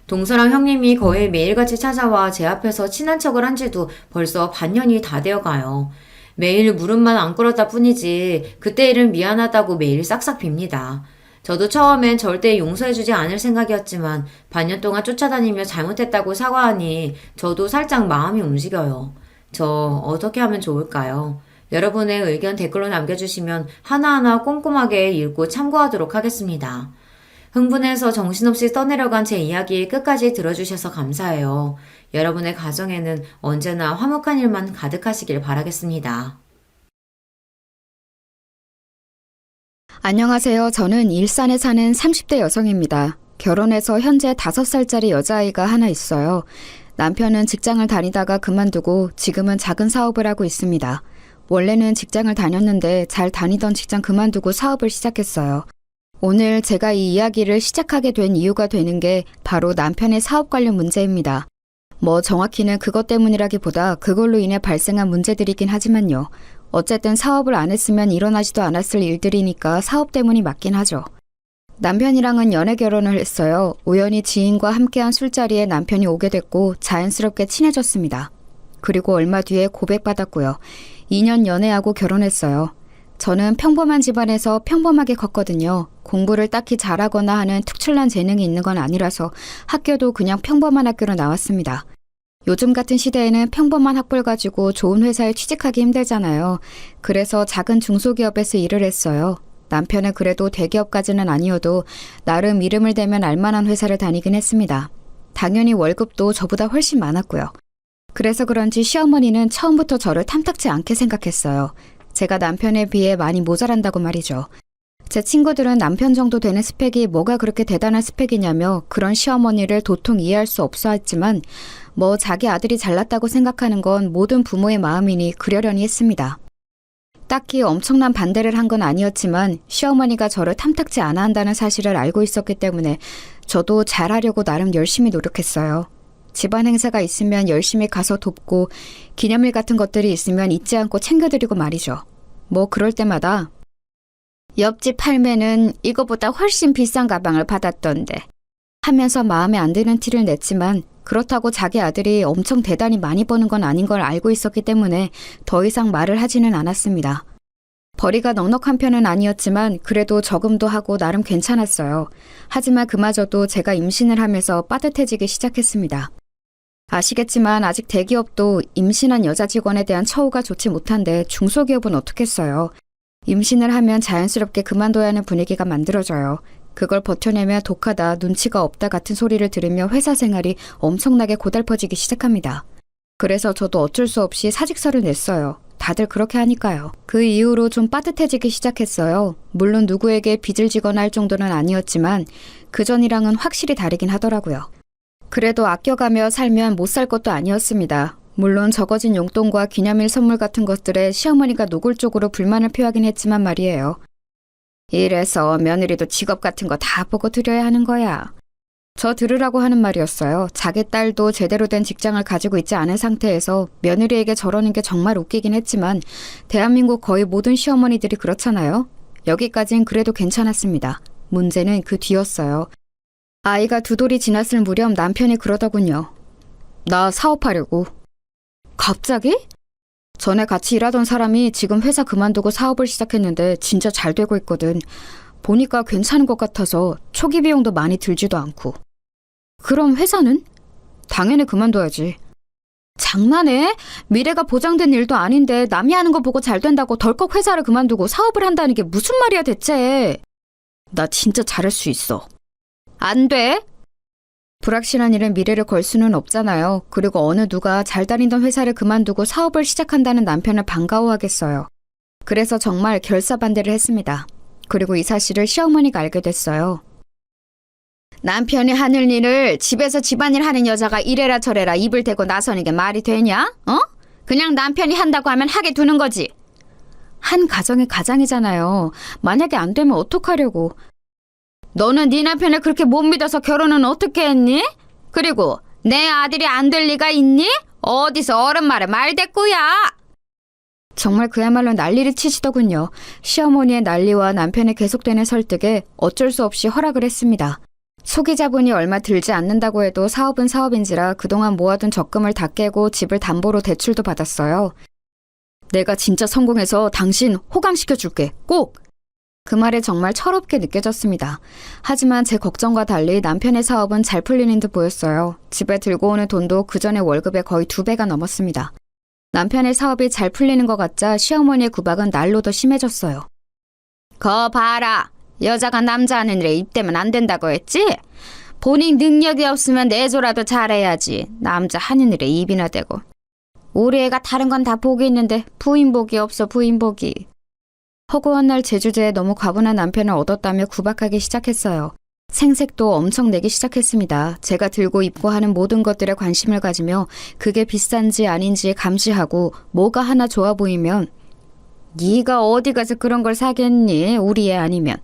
Speaker 1: 동서랑 형님이 거의 매일같이 찾아와 제 앞에서 친한 척을 한 지도 벌써 반년이 다 되어가요. 매일 무릎만 안 꿇었다 뿐이지 그때 일은 미안하다고 매일 싹싹 빕니다. 저도 처음엔 절대 용서해주지 않을 생각이었지만 반년 동안 쫓아다니며 잘못했다고 사과하니 저도 살짝 마음이 움직여요. 저 어떻게 하면 좋을까요? 여러분의 의견 댓글로 남겨주시면 하나하나 꼼꼼하게 읽고 참고하도록 하겠습니다. 흥분해서 정신없이 떠내려간 제 이야기 끝까지 들어주셔서 감사해요. 여러분의 가정에는 언제나 화목한 일만 가득하시길 바라겠습니다.
Speaker 2: 안녕하세요. 저는 일산에 사는 30대 여성입니다. 결혼해서 현재 5살짜리 여자아이가 하나 있어요. 남편은 직장을 다니다가 그만두고 지금은 작은 사업을 하고 있습니다. 원래는 직장을 다녔는데 잘 다니던 직장 그만두고 사업을 시작했어요. 오늘 제가 이 이야기를 시작하게 된 이유가 되는 게 바로 남편의 사업 관련 문제입니다. 뭐 정확히는 그것 때문이라기보다 그걸로 인해 발생한 문제들이긴 하지만요. 어쨌든 사업을 안 했으면 일어나지도 않았을 일들이니까 사업 때문이 맞긴 하죠. 남편이랑은 연애 결혼을 했어요. 우연히 지인과 함께한 술자리에 남편이 오게 됐고 자연스럽게 친해졌습니다. 그리고 얼마 뒤에 고백받았고요. 2년 연애하고 결혼했어요. 저는 평범한 집안에서 평범하게 컸거든요. 공부를 딱히 잘하거나 하는 특출난 재능이 있는 건 아니라서 학교도 그냥 평범한 학교로 나왔습니다. 요즘 같은 시대에는 평범한 학벌 가지고 좋은 회사에 취직하기 힘들잖아요. 그래서 작은 중소기업에서 일을 했어요. 남편은 그래도 대기업까지는 아니어도 나름 이름을 대면 알만한 회사를 다니긴 했습니다. 당연히 월급도 저보다 훨씬 많았고요. 그래서 그런지 시어머니는 처음부터 저를 탐탁지 않게 생각했어요. 제가 남편에 비해 많이 모자란다고 말이죠. 제 친구들은 남편 정도 되는 스펙이 뭐가 그렇게 대단한 스펙이냐며 그런 시어머니를 도통 이해할 수 없어 했지만 뭐 자기 아들이 잘났다고 생각하는 건 모든 부모의 마음이니 그러려니 했습니다. 딱히 엄청난 반대를 한 건 아니었지만 시어머니가 저를 탐탁지 않아 한다는 사실을 알고 있었기 때문에 저도 잘하려고 나름 열심히 노력했어요. 집안 행사가 있으면 열심히 가서 돕고 기념일 같은 것들이 있으면 잊지 않고 챙겨드리고 말이죠. 뭐 그럴 때마다 옆집 할매는 이거보다 훨씬 비싼 가방을 받았던데 하면서 마음에 안 드는 티를 냈지만 그렇다고 자기 아들이 엄청 대단히 많이 버는 건 아닌 걸 알고 있었기 때문에 더 이상 말을 하지는 않았습니다. 벌이가 넉넉한 편은 아니었지만 그래도 저금도 하고 나름 괜찮았어요. 하지만 그마저도 제가 임신을 하면서 빠듯해지기 시작했습니다. 아시겠지만 아직 대기업도 임신한 여자 직원에 대한 처우가 좋지 못한데 중소기업은 어떻겠어요. 임신을 하면 자연스럽게 그만둬야 하는 분위기가 만들어져요. 그걸 버텨내며 독하다, 눈치가 없다 같은 소리를 들으며 회사 생활이 엄청나게 고달퍼지기 시작합니다. 그래서 저도 어쩔 수 없이 사직서를 냈어요. 다들 그렇게 하니까요. 그 이후로 좀 빠듯해지기 시작했어요. 물론 누구에게 빚을 지거나 할 정도는 아니었지만 그전이랑은 확실히 다르긴 하더라고요. 그래도 아껴가며 살면 못 살 것도 아니었습니다. 물론 적어진 용돈과 기념일 선물 같은 것들에 시어머니가 노골적으로 불만을 표하긴 했지만 말이에요. 이래서 며느리도 직업 같은 거 다 보고 드려야 하는 거야. 저 들으라고 하는 말이었어요. 자기 딸도 제대로 된 직장을 가지고 있지 않은 상태에서 며느리에게 저러는 게 정말 웃기긴 했지만 대한민국 거의 모든 시어머니들이 그렇잖아요. 여기까진 그래도 괜찮았습니다. 문제는 그 뒤였어요. 아이가 2돌이 지났을 무렵 남편이 그러더군요. 나 사업하려고. 갑자기? 전에 같이 일하던 사람이 지금 회사 그만두고 사업을 시작했는데 진짜 잘 되고 있거든. 보니까 괜찮은 것 같아서 초기 비용도 많이 들지도 않고. 그럼 회사는? 당연히 그만둬야지. 장난해? 미래가 보장된 일도 아닌데 남이 하는 거 보고 잘 된다고 덜컥 회사를 그만두고 사업을 한다는 게 무슨 말이야 대체. 나 진짜 잘할 수 있어. 안 돼? 불확실한 일은 미래를 걸 수는 없잖아요. 그리고 어느 누가 잘 다니던 회사를 그만두고 사업을 시작한다는 남편을 반가워하겠어요. 그래서 정말 결사반대를 했습니다. 그리고 이 사실을 시어머니가 알게 됐어요. 남편이 하는 일을 집에서 집안일 하는 여자가 이래라 저래라 입을 대고 나서는 게 말이 되냐? 어? 그냥 남편이 한다고 하면 하게 두는 거지. 한 가정이 가장이잖아요. 만약에 안 되면 어떡하려고. 너는 네 남편을 그렇게 못 믿어서 결혼은 어떻게 했니? 그리고 내 아들이 안 될 리가 있니? 어디서 어른 말에 말대꾸야. 정말 그야말로 난리를 치시더군요. 시어머니의 난리와 남편의 계속되는 설득에 어쩔 수 없이 허락을 했습니다. 소기 자본이 얼마 들지 않는다고 해도 사업은 사업인지라 그동안 모아둔 적금을 다 깨고 집을 담보로 대출도 받았어요. 내가 진짜 성공해서 당신 호강시켜줄게. 꼭! 그 말에 정말 철없게 느껴졌습니다. 하지만 제 걱정과 달리 남편의 사업은 잘 풀리는 듯 보였어요. 집에 들고 오는 돈도 그전의 월급의 거의 2배가 넘었습니다. 남편의 사업이 잘 풀리는 것 같자 시어머니의 구박은 날로 더 심해졌어요. 거 봐라. 여자가 남자 하는 일에 입대면 안 된다고 했지? 본인 능력이 없으면 내조라도 잘해야지. 남자 하는 일에 입이나 대고. 우리 애가 다른 건 다 복이 있는데 부인복이 없어 부인복이. 허구한 날 제주제에 너무 과분한 남편을 얻었다며 구박하기 시작했어요. 생색도 엄청 내기 시작했습니다. 제가 들고 입고 하는 모든 것들에 관심을 가지며 그게 비싼지 아닌지 감시하고 뭐가 하나 좋아 보이면 네가 어디 가서 그런 걸 사겠니? 우리 애 아니면.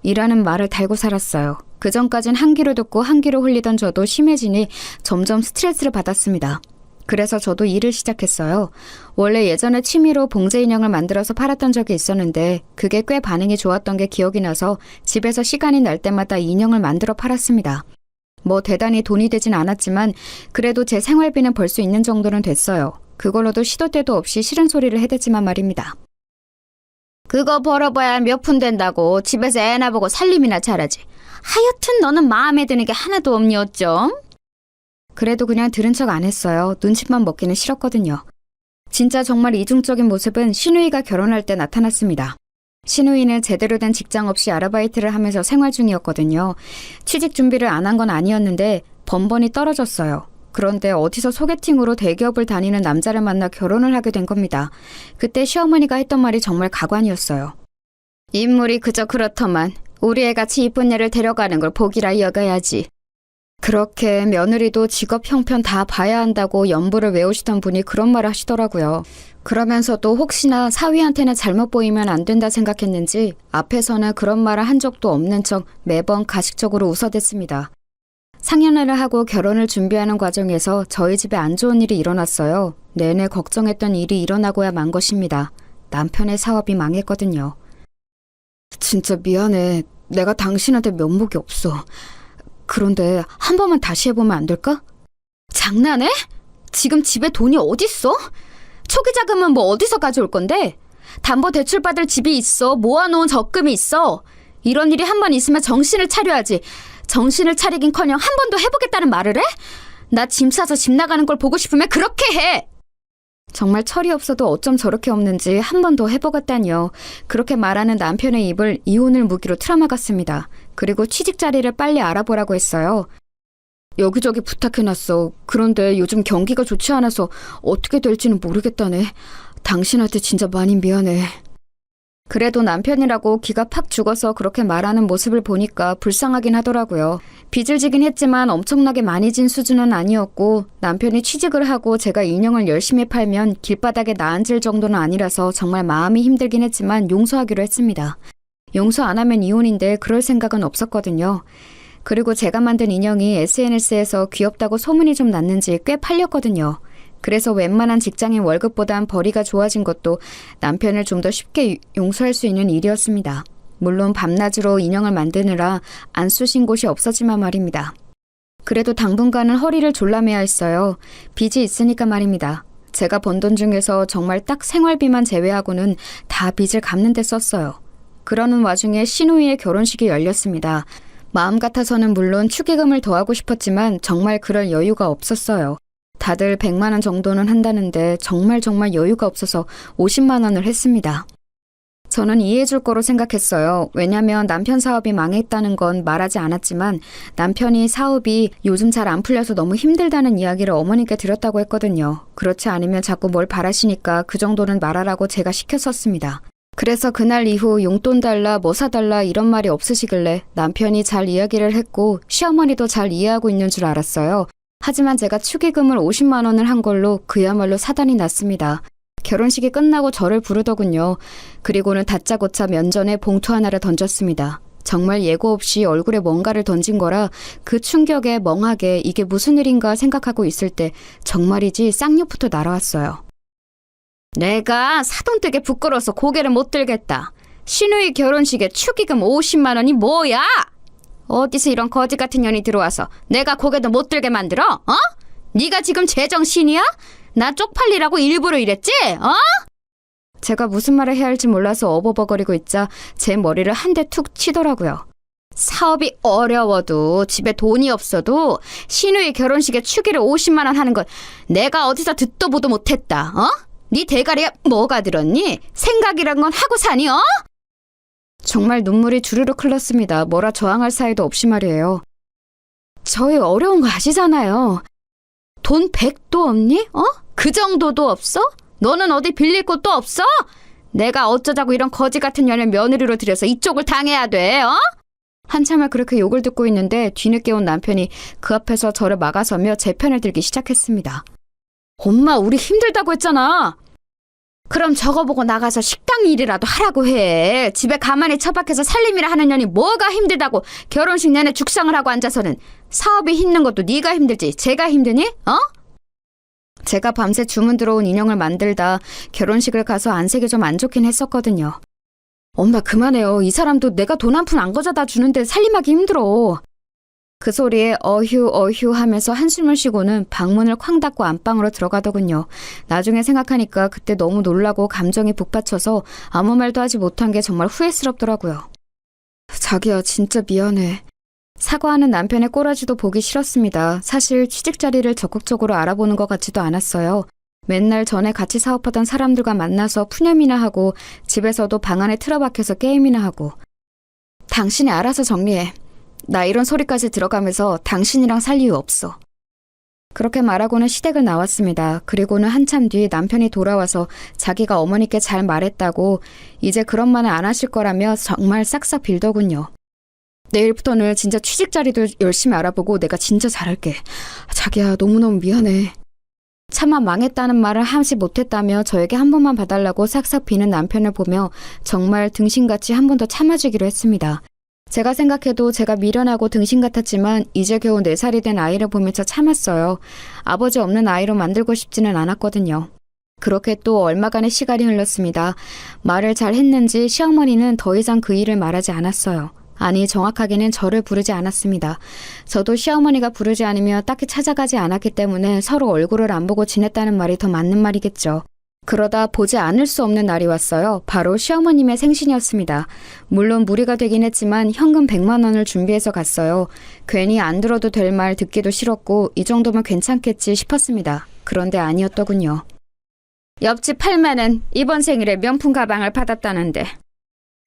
Speaker 2: 이라는 말을 달고 살았어요. 그전까진 한 귀로 듣고 한 귀로 흘리던 저도 심해지니 점점 스트레스를 받았습니다. 그래서 저도 일을 시작했어요. 원래 예전에 취미로 봉제 인형을 만들어서 팔았던 적이 있었는데 그게 꽤 반응이 좋았던 게 기억이 나서 집에서 시간이 날 때마다 인형을 만들어 팔았습니다. 뭐 대단히 돈이 되진 않았지만 그래도 제 생활비는 벌 수 있는 정도는 됐어요. 그걸로도 시도 때도 없이 싫은 소리를 해댔지만 말입니다. 그거 벌어봐야 몇 푼 된다고 집에서 애나 보고 살림이나 잘하지. 하여튼 너는 마음에 드는 게 하나도 없니 어쩜? 그래도 그냥 들은 척 안 했어요. 눈치만 먹기는 싫었거든요. 진짜 정말 이중적인 모습은 신우이가 결혼할 때 나타났습니다. 신우이는 제대로 된 직장 없이 아르바이트를 하면서 생활 중이었거든요. 취직 준비를 안 한 건 아니었는데 번번이 떨어졌어요. 그런데 어디서 소개팅으로 대기업을 다니는 남자를 만나 결혼을 하게 된 겁니다. 그때 시어머니가 했던 말이 정말 가관이었어요. 인물이 그저 그렇더만 우리 애같이 이쁜 애를 데려가는 걸 복이라 여겨야지. 그렇게 며느리도 직업 형편 다 봐야 한다고 연부를 외우시던 분이 그런 말을 하시더라고요. 그러면서도 혹시나 사위한테는 잘못 보이면 안 된다 생각했는지 앞에서는 그런 말을 한 적도 없는 척 매번 가식적으로 웃어댔습니다. 상견례를 하고 결혼을 준비하는 과정에서 저희 집에 안 좋은 일이 일어났어요. 내내 걱정했던 일이 일어나고야 만 것입니다. 남편의 사업이 망했거든요. 진짜 미안해. 내가 당신한테 면목이 없어. 그런데 한 번만 다시 해보면 안 될까? 장난해? 지금 집에 돈이 어딨어? 초기 자금은 뭐 어디서 가져올 건데? 담보대출 받을 집이 있어. 모아놓은 적금이 있어. 이런 일이 한 번 있으면 정신을 차려야지. 정신을 차리긴커녕 한 번 더 해보겠다는 말을 해? 나 짐 싸서 집 나가는 걸 보고 싶으면 그렇게 해! 정말 철이 없어도 어쩜 저렇게 없는지 한 번 더 해보겠다니요. 그렇게 말하는 남편의 입을 이혼을 무기로 틀어막았습니다. 그리고 취직 자리를 빨리 알아보라고 했어요. 여기저기 부탁해놨어. 그런데 요즘 경기가 좋지 않아서 어떻게 될지는 모르겠다네. 당신한테 진짜 많이 미안해. 그래도 남편이라고 기가 팍 죽어서 그렇게 말하는 모습을 보니까 불쌍하긴 하더라고요. 빚을 지긴 했지만 엄청나게 많이 진 수준은 아니었고 남편이 취직을 하고 제가 인형을 열심히 팔면 길바닥에 나앉을 정도는 아니라서 정말 마음이 힘들긴 했지만 용서하기로 했습니다. 용서 안 하면 이혼인데 그럴 생각은 없었거든요. 그리고 제가 만든 인형이 SNS에서 귀엽다고 소문이 좀 났는지 꽤 팔렸거든요. 그래서 웬만한 직장인 월급보단 벌이가 좋아진 것도 남편을 좀 더 쉽게 용서할 수 있는 일이었습니다. 물론 밤낮으로 인형을 만드느라 안 쑤신 곳이 없었지만 말입니다. 그래도 당분간은 허리를 졸라매야 했어요. 빚이 있으니까 말입니다. 제가 번 돈 중에서 정말 딱 생활비만 제외하고는 다 빚을 갚는 데 썼어요. 그러는 와중에 신우이의 결혼식이 열렸습니다. 마음 같아서는 물론 축의금을 더하고 싶었지만 정말 그럴 여유가 없었어요. 다들 100만 원 정도는 한다는데 정말 여유가 없어서 50만 원을 했습니다. 저는 이해해줄 거로 생각했어요. 왜냐면 남편 사업이 망했다는 건 말하지 않았지만 남편이 사업이 요즘 잘 안 풀려서 너무 힘들다는 이야기를 어머니께 드렸다고 했거든요. 그렇지 않으면 자꾸 뭘 바라시니까 그 정도는 말하라고 제가 시켰었습니다. 그래서 그날 이후 용돈 달라 뭐 사달라 이런 말이 없으시길래 남편이 잘 이야기를 했고 시어머니도 잘 이해하고 있는 줄 알았어요. 하지만 제가 축의금을 50만 원을 한 걸로 그야말로 사단이 났습니다. 결혼식이 끝나고 저를 부르더군요. 그리고는 다짜고짜 면전에 봉투 하나를 던졌습니다. 정말 예고 없이 얼굴에 뭔가를 던진 거라 그 충격에 멍하게 이게 무슨 일인가 생각하고 있을 때 정말이지 쌍욕부터 날아왔어요. 내가 사돈되게 부끄러워서 고개를 못 들겠다. 신우이 결혼식에 축의금 50만 원이 뭐야? 어디서 이런 거지 같은 년이 들어와서 내가 고개도 못 들게 만들어? 어? 네가 지금 제정신이야? 나 쪽팔리라고 일부러 이랬지? 어? 제가 무슨 말을 해야 할지 몰라서 어버버거리고 있자 제 머리를 한 대 툭 치더라고요. 사업이 어려워도 집에 돈이 없어도 신우이 결혼식에 축의를 50만 원 하는 건 내가 어디서 듣도 보도 못했다. 어? 네 대가리에 뭐가 들었니? 생각이란 건 하고 사니? 어? 정말 눈물이 주르륵 흘렀습니다. 뭐라 저항할 사이도 없이 말이에요. 저희 어려운 거 아시잖아요. 돈 100도 없니? 어? 그 정도도 없어? 너는 어디 빌릴 곳도 없어? 내가 어쩌자고 이런 거지 같은 년을 며느리로 들여서 이쪽을 당해야 돼, 어? 한참을 그렇게 욕을 듣고 있는데 뒤늦게 온 남편이 그 앞에서 저를 막아서며 제 편을 들기 시작했습니다. 엄마, 우리 힘들다고 했잖아. 그럼 저거 보고 나가서 식당 일이라도 하라고 해. 집에 가만히 처박혀서 살림이라 하는 년이 뭐가 힘들다고 결혼식 내내 죽상을 하고 앉아서는. 사업이 힘든 것도 네가 힘들지 제가 힘드니? 어? 제가 밤새 주문 들어온 인형을 만들다 결혼식을 가서 안색이 좀 안 좋긴 했었거든요. 엄마 그만해요. 이 사람도 내가 돈 한 푼 안 가져다 주는데 살림하기 힘들어. 그 소리에 어휴 하면서 한숨을 쉬고는 방문을 쾅 닫고 안방으로 들어가더군요. 나중에 생각하니까 그때 너무 놀라고 감정이 북받쳐서 아무 말도 하지 못한 게 정말 후회스럽더라고요. 자기야 진짜 미안해. 사과하는 남편의 꼬라지도 보기 싫었습니다. 사실 취직 자리를 적극적으로 알아보는 것 같지도 않았어요. 맨날 전에 같이 사업하던 사람들과 만나서 푸념이나 하고 집에서도 방 안에 틀어박혀서 게임이나 하고. 당신이 알아서 정리해. 나 이런 소리까지 들어가면서 당신이랑 살 이유 없어. 그렇게 말하고는 시댁을 나왔습니다. 그리고는 한참 뒤 남편이 돌아와서 자기가 어머니께 잘 말했다고 이제 그런 말은 안 하실 거라며 정말 싹싹 빌더군요. 내일부터는 진짜 취직 자리도 열심히 알아보고 내가 진짜 잘할게. 자기야 너무너무 미안해. 차마 망했다는 말을 하지 못했다며 저에게 한 번만 봐달라고 싹싹 비는 남편을 보며 정말 등신같이 한 번 더 참아주기로 했습니다. 제가 생각해도 제가 미련하고 등신 같았지만 이제 겨우 4살이 된 아이를 보면서 참았어요. 아버지 없는 아이로 만들고 싶지는 않았거든요. 그렇게 또 얼마간의 시간이 흘렀습니다. 말을 잘 했는지 시어머니는 더 이상 그 일을 말하지 않았어요. 아니 정확하게는 저를 부르지 않았습니다. 저도 시어머니가 부르지 않으며 딱히 찾아가지 않았기 때문에 서로 얼굴을 안 보고 지냈다는 말이 더 맞는 말이겠죠. 그러다 보지 않을 수 없는 날이 왔어요. 바로 시어머님의 생신이었습니다. 물론 무리가 되긴 했지만 현금 100만 원을 준비해서 갔어요. 괜히 안 들어도 될 말 듣기도 싫었고 이 정도면 괜찮겠지 싶었습니다. 그런데 아니었더군요. 옆집 팔매는 이번 생일에 명품 가방을 받았다는데.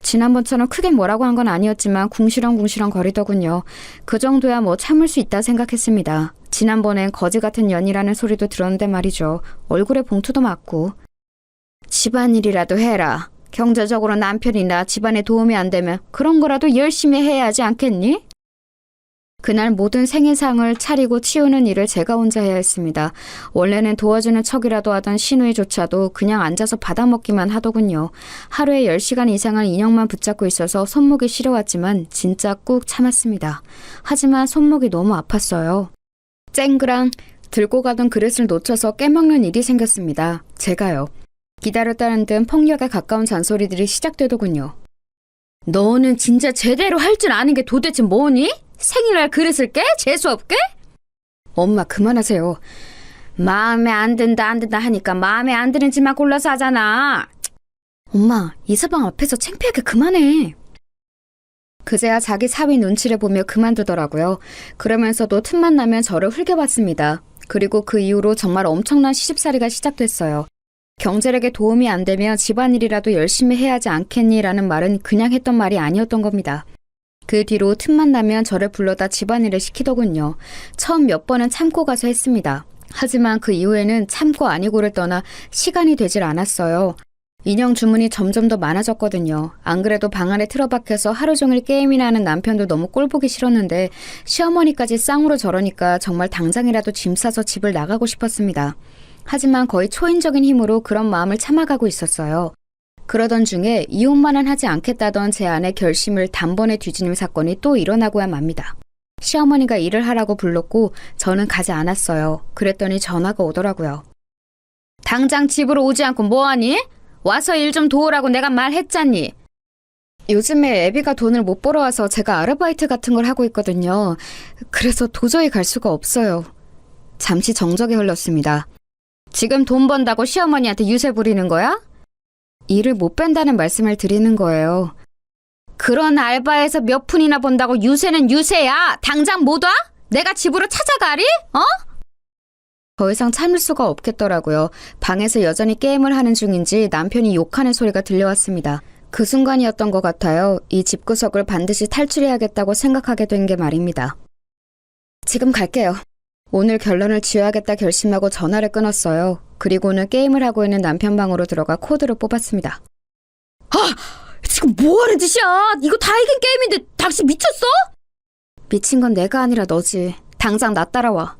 Speaker 2: 지난번처럼 크게 뭐라고 한 건 아니었지만 궁시렁궁시렁 거리더군요. 그 정도야 뭐 참을 수 있다 생각했습니다. 지난번엔 거지 같은 년이라는 소리도 들었는데 말이죠. 얼굴에 봉투도 맞고. 집안일이라도 해라. 경제적으로 남편이나 집안에 도움이 안 되면 그런 거라도 열심히 해야 하지 않겠니? 그날 모든 생일상을 차리고 치우는 일을 제가 혼자 해야 했습니다. 원래는 도와주는 척이라도 하던 시누이조차도 그냥 앉아서 받아먹기만 하더군요. 하루에 10시간 이상을 인형만 붙잡고 있어서 손목이 시려웠지만 진짜 꾹 참았습니다. 하지만 손목이 너무 아팠어요. 쨍그랑 들고 가던 그릇을 놓쳐서 깨먹는 일이 생겼습니다. 제가요. 기다렸다는 듯 폭력에 가까운 잔소리들이 시작되더군요. 너는 진짜 제대로 할 줄 아는 게 도대체 뭐니? 생일날 그릇을 깨? 재수없게? 엄마 그만하세요. 마음에 안 든다 하니까 마음에 안 드는 집만 골라서 하잖아. 엄마 이 서방 앞에서 창피하게 그만해. 그제야 자기 사위 눈치를 보며 그만두더라고요. 그러면서도 틈만 나면 저를 흘겨봤습니다. 그리고 그 이후로 정말 엄청난 시집살이가 시작됐어요. 경제력에 도움이 안 되면 집안일이라도 열심히 해야 하지 않겠니? 라는 말은 그냥 했던 말이 아니었던 겁니다. 그 뒤로 틈만 나면 저를 불러다 집안일을 시키더군요. 처음 몇 번은 참고 가서 했습니다. 하지만 그 이후에는 참고 아니고를 떠나 시간이 되질 않았어요. 인형 주문이 점점 더 많아졌거든요. 안 그래도 방 안에 틀어박혀서 하루 종일 게임이나 하는 남편도 너무 꼴보기 싫었는데 시어머니까지 쌍으로 저러니까 정말 당장이라도 짐 싸서 집을 나가고 싶었습니다. 하지만 거의 초인적인 힘으로 그런 마음을 참아가고 있었어요. 그러던 중에 이혼만은 하지 않겠다던 제 아내 결심을 단번에 뒤지는 사건이 또 일어나고야 맙니다. 시어머니가 일을 하라고 불렀고 저는 가지 않았어요. 그랬더니 전화가 오더라고요. 당장 집으로 오지 않고 뭐하니? 와서 일 좀 도우라고 내가 말했잖니. 요즘에 애비가 돈을 못 벌어와서 제가 아르바이트 같은 걸 하고 있거든요. 그래서 도저히 갈 수가 없어요. 잠시 정적이 흘렀습니다. 지금 돈 번다고 시어머니한테 유세 부리는 거야? 일을 못 뺀다는 말씀을 드리는 거예요. 그런 알바에서 몇 푼이나 번다고 유세는 유세야. 당장 못 와? 내가 집으로 찾아가리? 어? 더 이상 참을 수가 없겠더라고요. 방에서 여전히 게임을 하는 중인지 남편이 욕하는 소리가 들려왔습니다. 그 순간이었던 것 같아요. 이 집구석을 반드시 탈출해야겠다고 생각하게 된 게 말입니다. 지금 갈게요. 오늘 결론을 지어야겠다 결심하고 전화를 끊었어요. 그리고는 게임을 하고 있는 남편 방으로 들어가 코드를 뽑았습니다. 아! 지금 뭐하는 짓이야? 이거 다 이긴 게임인데 당신 미쳤어? 미친 건 내가 아니라 너지. 당장 나 따라와.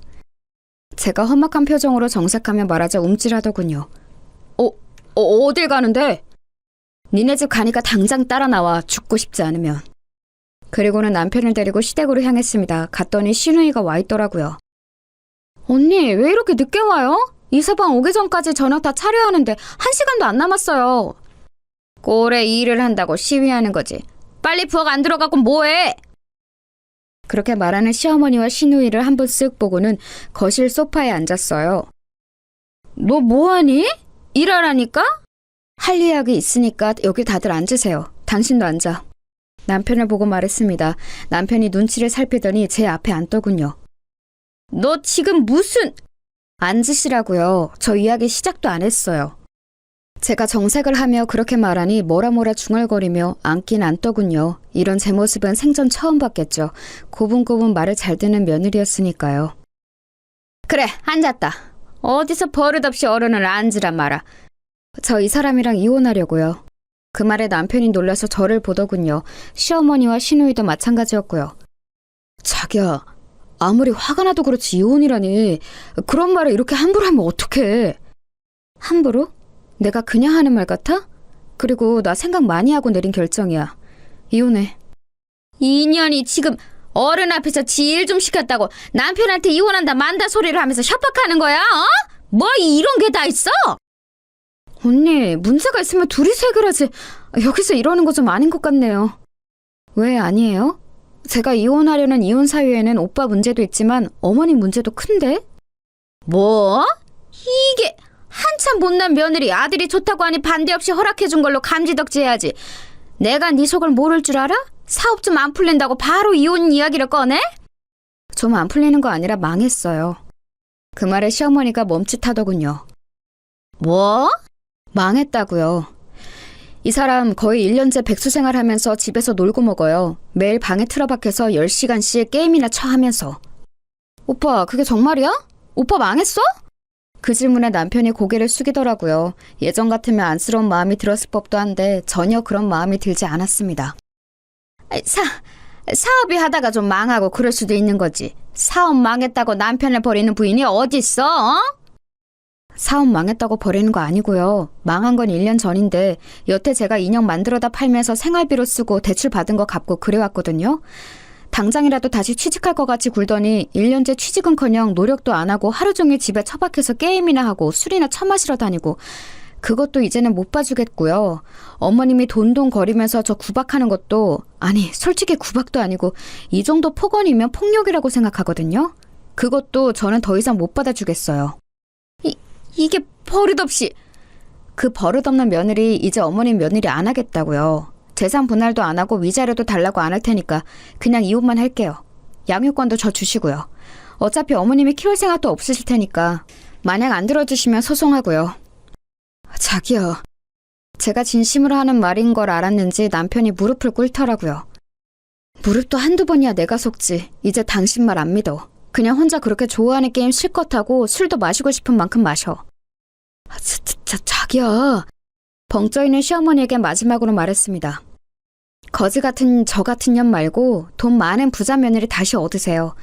Speaker 2: 제가 험악한 표정으로 정색하며 말하자 움찔하더군요. 어딜 가는데? 니네 집 가니까 당장 따라 나와, 죽고 싶지 않으면. 그리고는 남편을 데리고 시댁으로 향했습니다. 갔더니 신우이가 와 있더라고요. 언니, 왜 이렇게 늦게 와요? 이서방 오기 전까지 저녁 다 차려야 하는데 1시간도 안 남았어요. 꼴에 일을 한다고 시위하는 거지. 빨리 부엌 안 들어가고 뭐해? 그렇게 말하는 시어머니와 시누이를 한 번 쓱 보고는 거실 소파에 앉았어요. 너 뭐하니? 일하라니까? 할 이야기 있으니까 여기 다들 앉으세요. 당신도 앉아. 남편을 보고 말했습니다. 남편이 눈치를 살피더니 제 앞에 앉더군요. 너 지금 무슨... 앉으시라고요. 저 이야기 시작도 안 했어요. 제가 정색을 하며 그렇게 말하니 뭐라 중얼거리며 앉긴 앉더군요. 이런 제 모습은 생전 처음 봤겠죠. 고분고분 말을 잘 듣는 며느리였으니까요. 그래, 앉았다. 어디서 버릇없이 어른을 앉으란 말아. 저 이 사람이랑 이혼하려고요. 그 말에 남편이 놀라서 저를 보더군요. 시어머니와 시누이도 마찬가지였고요. 자기야, 아무리 화가 나도 그렇지 이혼이라니. 그런 말을 이렇게 함부로 하면 어떡해. 함부로? 내가 그냥 하는 말 같아? 그리고 나 생각 많이 하고 내린 결정이야. 이혼해. 이 년이 지금 어른 앞에서 지 일 좀 시켰다고 남편한테 이혼한다 만다 소리를 하면서 협박하는 거야? 어? 뭐 이런 게 다 있어? 언니, 문제가 있으면 둘이서 해결하지. 여기서 이러는 거 좀 아닌 것 같네요. 왜 아니에요? 제가 이혼하려는 이혼 사유에는 오빠 문제도 있지만 어머니 문제도 큰데? 뭐? 이게 한참 못난 며느리 아들이 좋다고 하니 반대 없이 허락해준 걸로 감지덕지해야지. 내가 네 속을 모를 줄 알아? 사업 좀 안 풀린다고 바로 이혼 이야기를 꺼내? 좀 안 풀리는 거 아니라 망했어요. 그 말에 시어머니가 멈칫하더군요. 뭐? 망했다고요. 이 사람 거의 1년째 백수생활 하면서 집에서 놀고 먹어요. 매일 방에 틀어박혀서 10시간씩 게임이나 하면서. 오빠, 그게 정말이야? 오빠 망했어? 그 질문에 남편이 고개를 숙이더라고요. 예전 같으면 안쓰러운 마음이 들었을 법도 한데 전혀 그런 마음이 들지 않았습니다. 사업이 하다가 좀 망하고 그럴 수도 있는 거지. 사업 망했다고 남편을 버리는 부인이 어딨어? 어? 사업 망했다고 버리는 거 아니고요. 망한 건 1년 전인데 여태 제가 인형 만들어다 팔면서 생활비로 쓰고 대출 받은 거 갚고 그래왔거든요. 당장이라도 다시 취직할 것 같이 굴더니 1년째 취직은커녕 노력도 안 하고 하루 종일 집에 처박혀서 게임이나 하고 술이나 처마시러 다니고 그것도 이제는 못 봐주겠고요. 어머님이 돈돈거리면서 저 구박하는 것도 아니 솔직히 구박도 아니고 이 정도 폭언이면 폭력이라고 생각하거든요. 그것도 저는 더 이상 못 받아주겠어요. 이게 버릇없이. 그 버릇없는 며느리 이제 어머님 며느리 안 하겠다고요. 재산 분할도 안 하고 위자료도 달라고 안 할 테니까 그냥 이혼만 할게요. 양육권도 저 주시고요. 어차피 어머님이 키울 생각도 없으실 테니까 만약 안 들어주시면 소송하고요. 자기야. 제가 진심으로 하는 말인 걸 알았는지 남편이 무릎을 꿇더라고요. 무릎도 한두 번이야 내가 속지. 이제 당신 말 안 믿어. 그냥 혼자 그렇게 좋아하는 게임 실컷 하고 술도 마시고 싶은 만큼 마셔. 자기야. 벙쪄있는 시어머니에게 마지막으로 말했습니다. 거지 같은 저 같은 년 말고 돈 많은 부자 며느리 다시 얻으세요.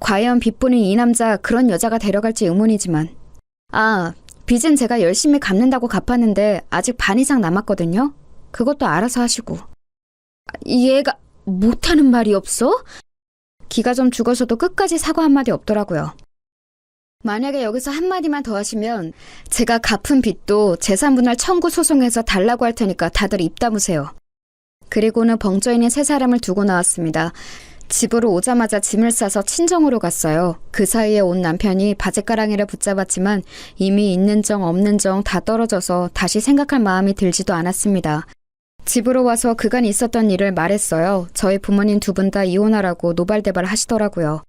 Speaker 2: 과연 빚뿐인 이 남자 그런 여자가 데려갈지 의문이지만. 빚은 제가 열심히 갚는다고 갚았는데 아직 반 이상 남았거든요. 그것도 알아서 하시고. 얘가 못하는 말이 없어? 기가 좀 죽어서도 끝까지 사과 한마디 없더라고요. 만약에 여기서 한마디만 더 하시면 제가 갚은 빚도 재산분할 청구 소송해서 달라고 할 테니까 다들 입 다무세요. 그리고는 벙쪄있는 세 사람을 두고 나왔습니다. 집으로 오자마자 짐을 싸서 친정으로 갔어요. 그 사이에 온 남편이 바짓가랑이를 붙잡았지만 이미 있는 정 없는 정 다 떨어져서 다시 생각할 마음이 들지도 않았습니다. 집으로 와서 그간 있었던 일을 말했어요. 저희 부모님 두 분 다 이혼하라고 노발대발 하시더라고요.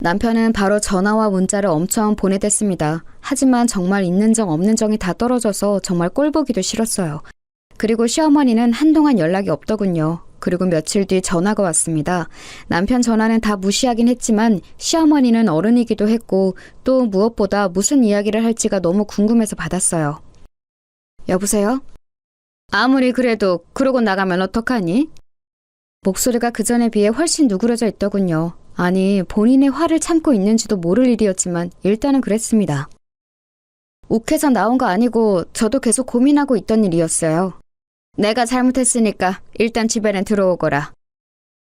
Speaker 2: 남편은 바로 전화와 문자를 엄청 보내댔습니다. 하지만 정말 있는 정 없는 정이 다 떨어져서 정말 꼴보기도 싫었어요. 그리고 시어머니는 한동안 연락이 없더군요. 그리고 며칠 뒤 전화가 왔습니다. 남편 전화는 다 무시하긴 했지만 시어머니는 어른이기도 했고 또 무엇보다 무슨 이야기를 할지가 너무 궁금해서 받았어요. 여보세요? 아무리 그래도 그러고 나가면 어떡하니? 목소리가 그전에 비해 훨씬 누그러져 있더군요. 아니 본인의 화를 참고 있는지도 모를 일이었지만 일단은 그랬습니다. 욱해서 나온 거 아니고 저도 계속 고민하고 있던 일이었어요. 내가 잘못했으니까 일단 집에는 들어오거라.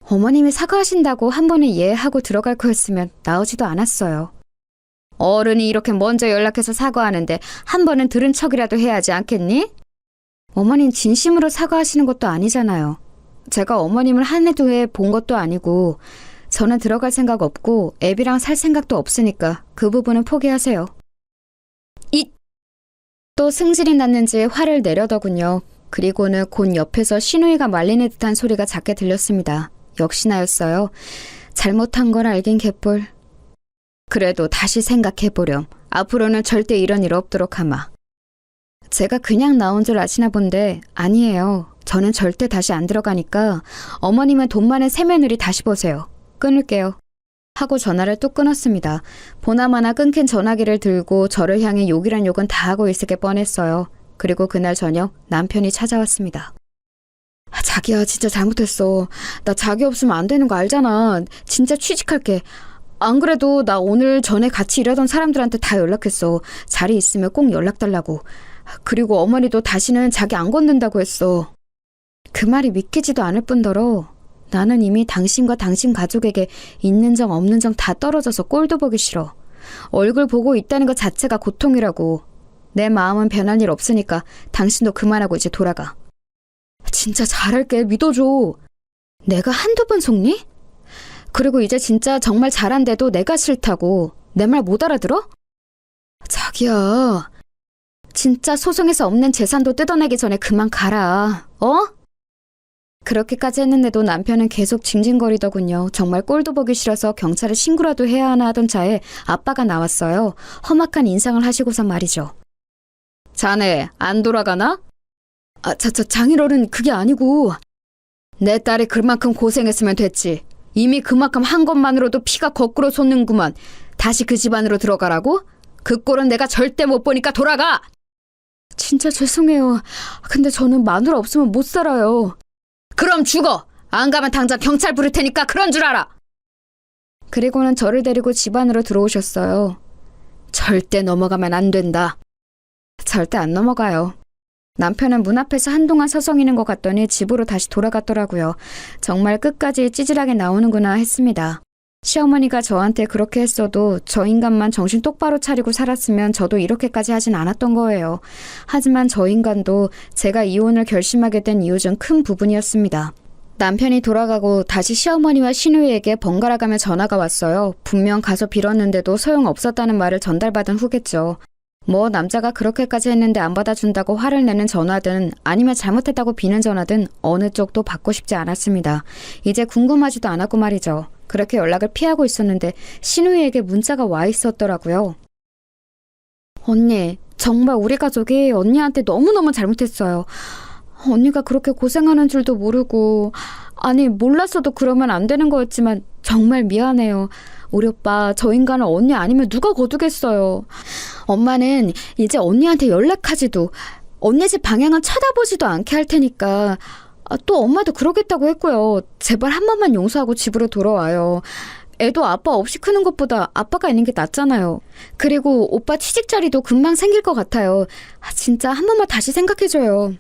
Speaker 2: 어머님이 사과하신다고 한 번에 이해하고 들어갈 거였으면 나오지도 않았어요. 어른이 이렇게 먼저 연락해서 사과하는데 한 번은 들은 척이라도 해야지 않겠니? 어머님 진심으로 사과하시는 것도 아니잖아요. 제가 어머님을 한 해 두 해 본 것도 아니고 저는 들어갈 생각 없고 애비랑 살 생각도 없으니까 그 부분은 포기하세요. 또 승질이 났는지 화를 내려더군요. 그리고는 곧 옆에서 신우이가 말리는 듯한 소리가 작게 들렸습니다. 역시나였어요. 잘못한 걸 알긴 개뿔. 그래도 다시 생각해보렴. 앞으로는 절대 이런 일 없도록 하마. 제가 그냥 나온 줄 아시나 본데 아니에요. 저는 절대 다시 안 들어가니까 어머님은 돈 많은 새며느리 다시 보세요. 끊을게요. 하고 전화를 뚝 끊었습니다. 보나마나 끊긴 전화기를 들고 저를 향해 욕이란 욕은 다 하고 있을 게 뻔했어요. 그리고 그날 저녁 남편이 찾아왔습니다. 자기야, 진짜 잘못했어. 나 자기 없으면 안 되는 거 알잖아. 진짜 취직할게. 안 그래도 나 오늘 전에 같이 일하던 사람들한테 다 연락했어. 자리 있으면 꼭 연락 달라고. 그리고 어머니도 다시는 자기 안 건든다고 했어. 그 말이 믿기지도 않을 뿐더러 나는 이미 당신과 당신 가족에게 있는 정 없는 정 다 떨어져서 꼴도 보기 싫어. 얼굴 보고 있다는 것 자체가 고통이라고. 내 마음은 변할 일 없으니까 당신도 그만하고 이제 돌아가. 진짜 잘할게. 믿어줘. 내가 한두 번 속니? 그리고 이제 진짜 정말 잘한데도 내가 싫다고. 내 말 못 알아들어? 자기야. 진짜 소송에서 없는 재산도 뜯어내기 전에 그만 가라. 어? 그렇게까지 했는데도 남편은 계속 징징거리더군요. 정말 꼴도 보기 싫어서 경찰에 신고라도 해야 하나 하던 차에 아빠가 나왔어요. 험악한 인상을 하시고서 말이죠. 자네 안 돌아가나? 장인어른 그게 아니고. 내 딸이 그만큼 고생했으면 됐지. 이미 그만큼 한 것만으로도 피가 거꾸로 솟는구만. 다시 그 집안으로 들어가라고? 그 꼴은 내가 절대 못 보니까 돌아가! 진짜 죄송해요. 근데 저는 마누라 없으면 못 살아요. 그럼 죽어! 안 가면 당장 경찰 부를 테니까 그런 줄 알아! 그리고는 저를 데리고 집 안으로 들어오셨어요. 절대 넘어가면 안 된다. 절대 안 넘어가요. 남편은 문 앞에서 한동안 서성이는 것 같더니 집으로 다시 돌아갔더라고요. 정말 끝까지 찌질하게 나오는구나 했습니다. 시어머니가 저한테 그렇게 했어도 저 인간만 정신 똑바로 차리고 살았으면 저도 이렇게까지 하진 않았던 거예요. 하지만 저 인간도 제가 이혼을 결심하게 된 이유 중 큰 부분이었습니다. 남편이 돌아가고 다시 시어머니와 시누이에게 번갈아가며 전화가 왔어요. 분명 가서 빌었는데도 소용없었다는 말을 전달받은 후겠죠. 뭐 남자가 그렇게까지 했는데 안 받아준다고 화를 내는 전화든 아니면 잘못했다고 비는 전화든 어느 쪽도 받고 싶지 않았습니다. 이제 궁금하지도 않았고 말이죠. 그렇게 연락을 피하고 있었는데 시누이에게 문자가 와 있었더라고요. 언니, 정말 우리 가족이 언니한테 너무너무 잘못했어요. 언니가 그렇게 고생하는 줄도 모르고, 아니 몰랐어도 그러면 안 되는 거였지만 정말 미안해요. 우리 오빠 저 인간을 언니 아니면 누가 거두겠어요. 엄마는 이제 언니한테 연락하지도 언니 집 방향은 쳐다보지도 않게 할 테니까. 또 엄마도 그러겠다고 했고요. 제발 한 번만 용서하고 집으로 돌아와요. 애도 아빠 없이 크는 것보다 아빠가 있는 게 낫잖아요. 그리고 오빠 취직 자리도 금방 생길 것 같아요. 진짜 한 번만 다시 생각해줘요.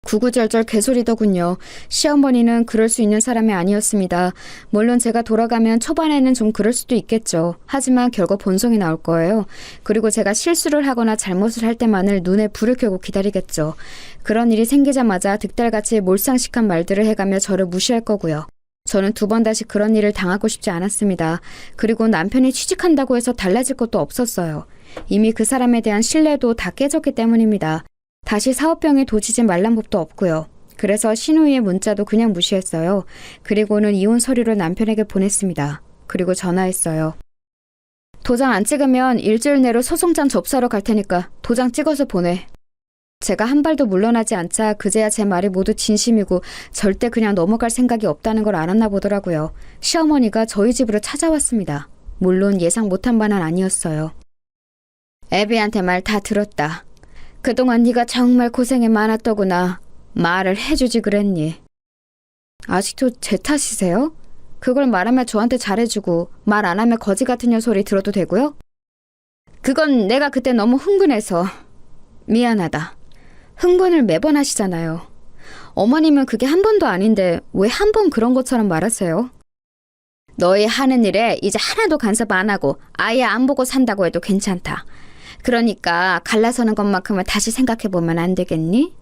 Speaker 2: 구구절절 개소리더군요. 시어머니는 그럴 수 있는 사람이 아니었습니다. 물론 제가 돌아가면 초반에는 좀 그럴 수도 있겠죠. 하지만 결국 본성이 나올 거예요. 그리고 제가 실수를 하거나 잘못을 할 때만을 눈에 불을 켜고 기다리겠죠. 그런 일이 생기자마자 득달같이 몰상식한 말들을 해가며 저를 무시할 거고요. 저는 두 번 다시 그런 일을 당하고 싶지 않았습니다. 그리고 남편이 취직한다고 해서 달라질 것도 없었어요. 이미 그 사람에 대한 신뢰도 다 깨졌기 때문입니다. 다시 사업병에 도지진 말란 법도 없고요. 그래서 신우이의 문자도 그냥 무시했어요. 그리고는 이혼 서류를 남편에게 보냈습니다. 그리고 전화했어요. 도장 안 찍으면 일주일 내로 소송장 접수하러 갈 테니까 도장 찍어서 보내. 제가 한 발도 물러나지 않자 그제야 제 말이 모두 진심이고 절대 그냥 넘어갈 생각이 없다는 걸 알았나 보더라고요. 시어머니가 저희 집으로 찾아왔습니다. 물론 예상 못한 바는 아니었어요. 애비한테 말 다 들었다. 그동안 네가 정말 고생이 많았더구나. 말을 해주지 그랬니? 아직도 제 탓이세요? 그걸 말하면 저한테 잘해주고 말 안 하면 거지 같은 년 소리 들어도 되고요? 그건 내가 그때 너무 흥분해서 미안하다. 흥분을 매번 하시잖아요. 어머님은 그게 한 번도 아닌데 왜 한 번 그런 것처럼 말하세요? 너희 하는 일에 이제 하나도 간섭 안 하고 아예 안 보고 산다고 해도 괜찮다. 그러니까 갈라서는 것만큼은 다시 생각해보면 안 되겠니?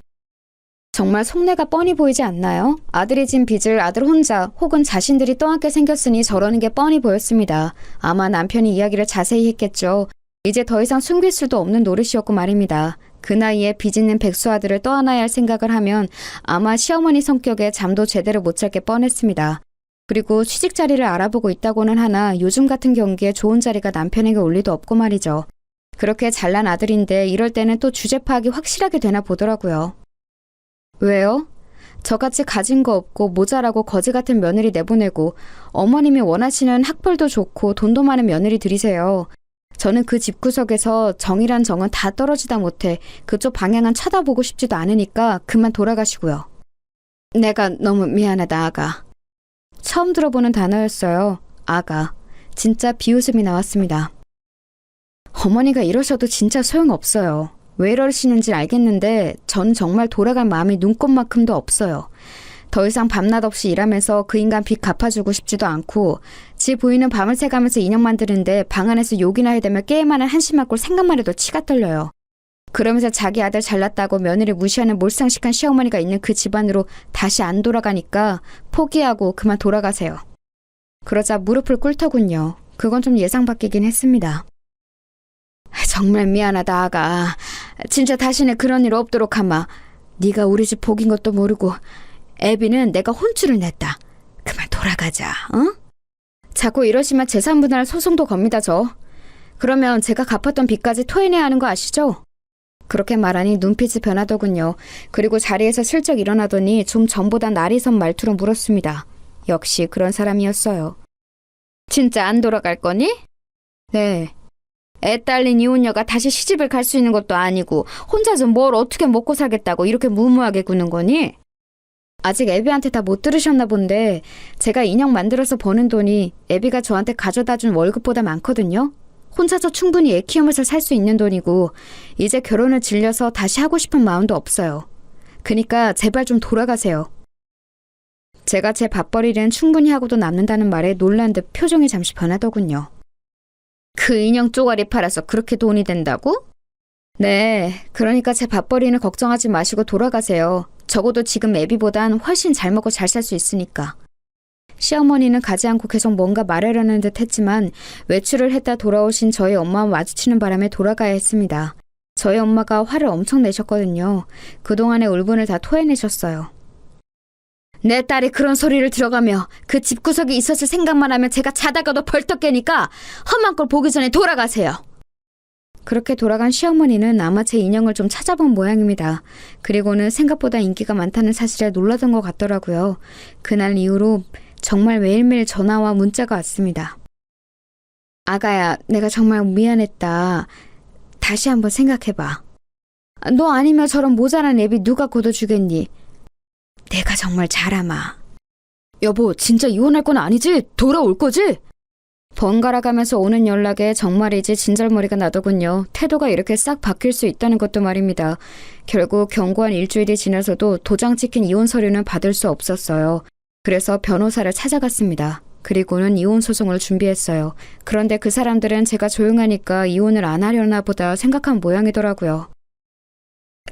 Speaker 2: 정말 속내가 뻔히 보이지 않나요? 아들이 진 빚을 아들 혼자 혹은 자신들이 떠안게 생겼으니 저러는 게 뻔히 보였습니다. 아마 남편이 이야기를 자세히 했겠죠. 이제 더 이상 숨길 수도 없는 노릇이었고 말입니다. 그 나이에 빚 있는 백수 아들을 떠안아야 할 생각을 하면 아마 시어머니 성격에 잠도 제대로 못 잘 게 뻔했습니다. 그리고 취직 자리를 알아보고 있다고는 하나 요즘 같은 경기에 좋은 자리가 남편에게 올 리도 없고 말이죠. 그렇게 잘난 아들인데 이럴 때는 또 주제 파악이 확실하게 되나 보더라고요. 왜요? 저같이 가진 거 없고 모자라고 거지 같은 며느리 내보내고 어머님이 원하시는 학벌도 좋고 돈도 많은 며느리 들이세요. 저는 그 집구석에서 정이란 정은 다 떨어지다 못해 그쪽 방향은 쳐다보고 싶지도 않으니까 그만 돌아가시고요. 내가 너무 미안하다, 아가. 처음 들어보는 단어였어요. 아가. 진짜 비웃음이 나왔습니다. 어머니가 이러셔도 진짜 소용없어요. 왜 이러시는지 알겠는데 전 정말 돌아갈 마음이 눈꼽만큼도 없어요. 더 이상 밤낮 없이 일하면서 그 인간 빚 갚아주고 싶지도 않고 지 부인은 밤을 새가면서 인형 만드는데 방 안에서 욕이나 해대며 게임하는 한심한 꼴 생각만 해도 치가 떨려요. 그러면서 자기 아들 잘났다고 며느리 무시하는 몰상식한 시어머니가 있는 그 집안으로 다시 안 돌아가니까 포기하고 그만 돌아가세요. 그러자 무릎을 꿇더군요. 그건 좀 예상 밖이긴 했습니다. 정말 미안하다, 아가. 진짜 다시는 그런 일 없도록 하마. 네가 우리 집 복인 것도 모르고 애비는 내가 혼쭐을 냈다. 그만 돌아가자, 어? 자꾸 이러시면 재산분할 소송도 겁니다, 저. 그러면 제가 갚았던 빚까지 토해내야 하는 거 아시죠? 그렇게 말하니 눈빛이 변하더군요. 그리고 자리에서 슬쩍 일어나더니 좀 전보다 날이 선 말투로 물었습니다. 역시 그런 사람이었어요. 진짜 안 돌아갈 거니? 네. 애 딸린 이혼녀가 다시 시집을 갈 수 있는 것도 아니고 혼자서 뭘 어떻게 먹고 살겠다고 이렇게 무모하게 구는 거니? 아직 애비한테 다 못 들으셨나 본데 제가 인형 만들어서 버는 돈이 애비가 저한테 가져다 준 월급보다 많거든요. 혼자서 충분히 애 키우면서 살 수 있는 돈이고 이제 결혼을 질려서 다시 하고 싶은 마음도 없어요. 그니까 제발 좀 돌아가세요. 제가 제 밥벌이는 충분히 하고도 남는다는 말에 놀란 듯 표정이 잠시 변하더군요. 그 인형 쪼가리 팔아서 그렇게 돈이 된다고? 네, 그러니까 제 밥벌이는 걱정하지 마시고 돌아가세요. 적어도 지금 애비보단 훨씬 잘 먹고 잘 살 수 있으니까. 시어머니는 가지 않고 계속 뭔가 말하려는 듯 했지만 외출을 했다 돌아오신 저희 엄마와 마주치는 바람에 돌아가야 했습니다. 저희 엄마가 화를 엄청 내셨거든요. 그동안의 울분을 다 토해내셨어요. 내 딸이 그런 소리를 들어가며 그 집구석에 있었을 생각만 하면 제가 자다가도 벌떡 깨니까 험한 꼴 보기 전에 돌아가세요. 그렇게 돌아간 시어머니는 아마 제 인형을 좀 찾아본 모양입니다. 그리고는 생각보다 인기가 많다는 사실에 놀라던 것 같더라고요. 그날 이후로 정말 매일매일 전화와 문자가 왔습니다. 아가야, 내가 정말 미안했다. 다시 한번 생각해봐. 너 아니면 저런 모자란 애비 누가 걷어주겠니? 내가 정말 잘하마. 여보, 진짜 이혼할 건 아니지? 돌아올 거지? 번갈아 가면서 오는 연락에 정말이지 진절머리가 나더군요. 태도가 이렇게 싹 바뀔 수 있다는 것도 말입니다. 결국 경고한 일주일이 지나서도 도장 찍힌 이혼 서류는 받을 수 없었어요. 그래서 변호사를 찾아갔습니다. 그리고는 이혼 소송을 준비했어요. 그런데 그 사람들은 제가 조용하니까 이혼을 안 하려나 보다 생각한 모양이더라고요.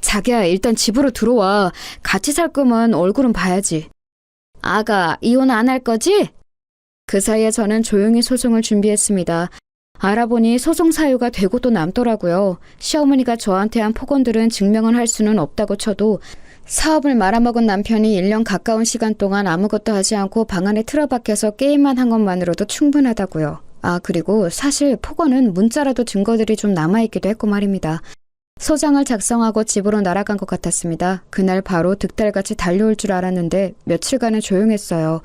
Speaker 2: 자기야, 일단 집으로 들어와. 같이 살 거면 얼굴은 봐야지. 아가, 이혼 안 할 거지? 그 사이에 저는 조용히 소송을 준비했습니다. 알아보니 소송 사유가 되고 또 남더라고요. 시어머니가 저한테 한 폭언들은 증명을 할 수는 없다고 쳐도 사업을 말아먹은 남편이 1년 가까운 시간 동안 아무것도 하지 않고 방 안에 틀어박혀서 게임만 한 것만으로도 충분하다고요. 아, 그리고 사실 폭언은 문자라도 증거들이 좀 남아있기도 했고 말입니다. 소장을 작성하고 집으로 날아간 것 같았습니다. 그날 바로 득달같이 달려올 줄 알았는데 며칠간은 조용했어요.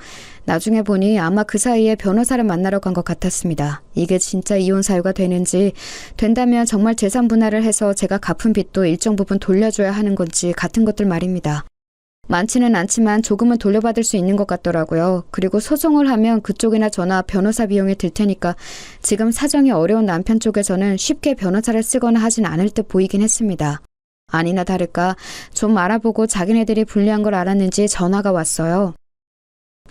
Speaker 2: 나중에 보니 아마 그 사이에 변호사를 만나러 간 것 같았습니다. 이게 진짜 이혼 사유가 되는지, 된다면 정말 재산 분할을 해서 제가 갚은 빚도 일정 부분 돌려줘야 하는 건지 같은 것들 말입니다. 많지는 않지만 조금은 돌려받을 수 있는 것 같더라고요. 그리고 소송을 하면 그쪽이나 저나 변호사 비용이 들 테니까 지금 사정이 어려운 남편 쪽에서는 쉽게 변호사를 쓰거나 하진 않을 듯 보이긴 했습니다. 아니나 다를까 좀 알아보고 자기네들이 불리한 걸 알았는지 전화가 왔어요.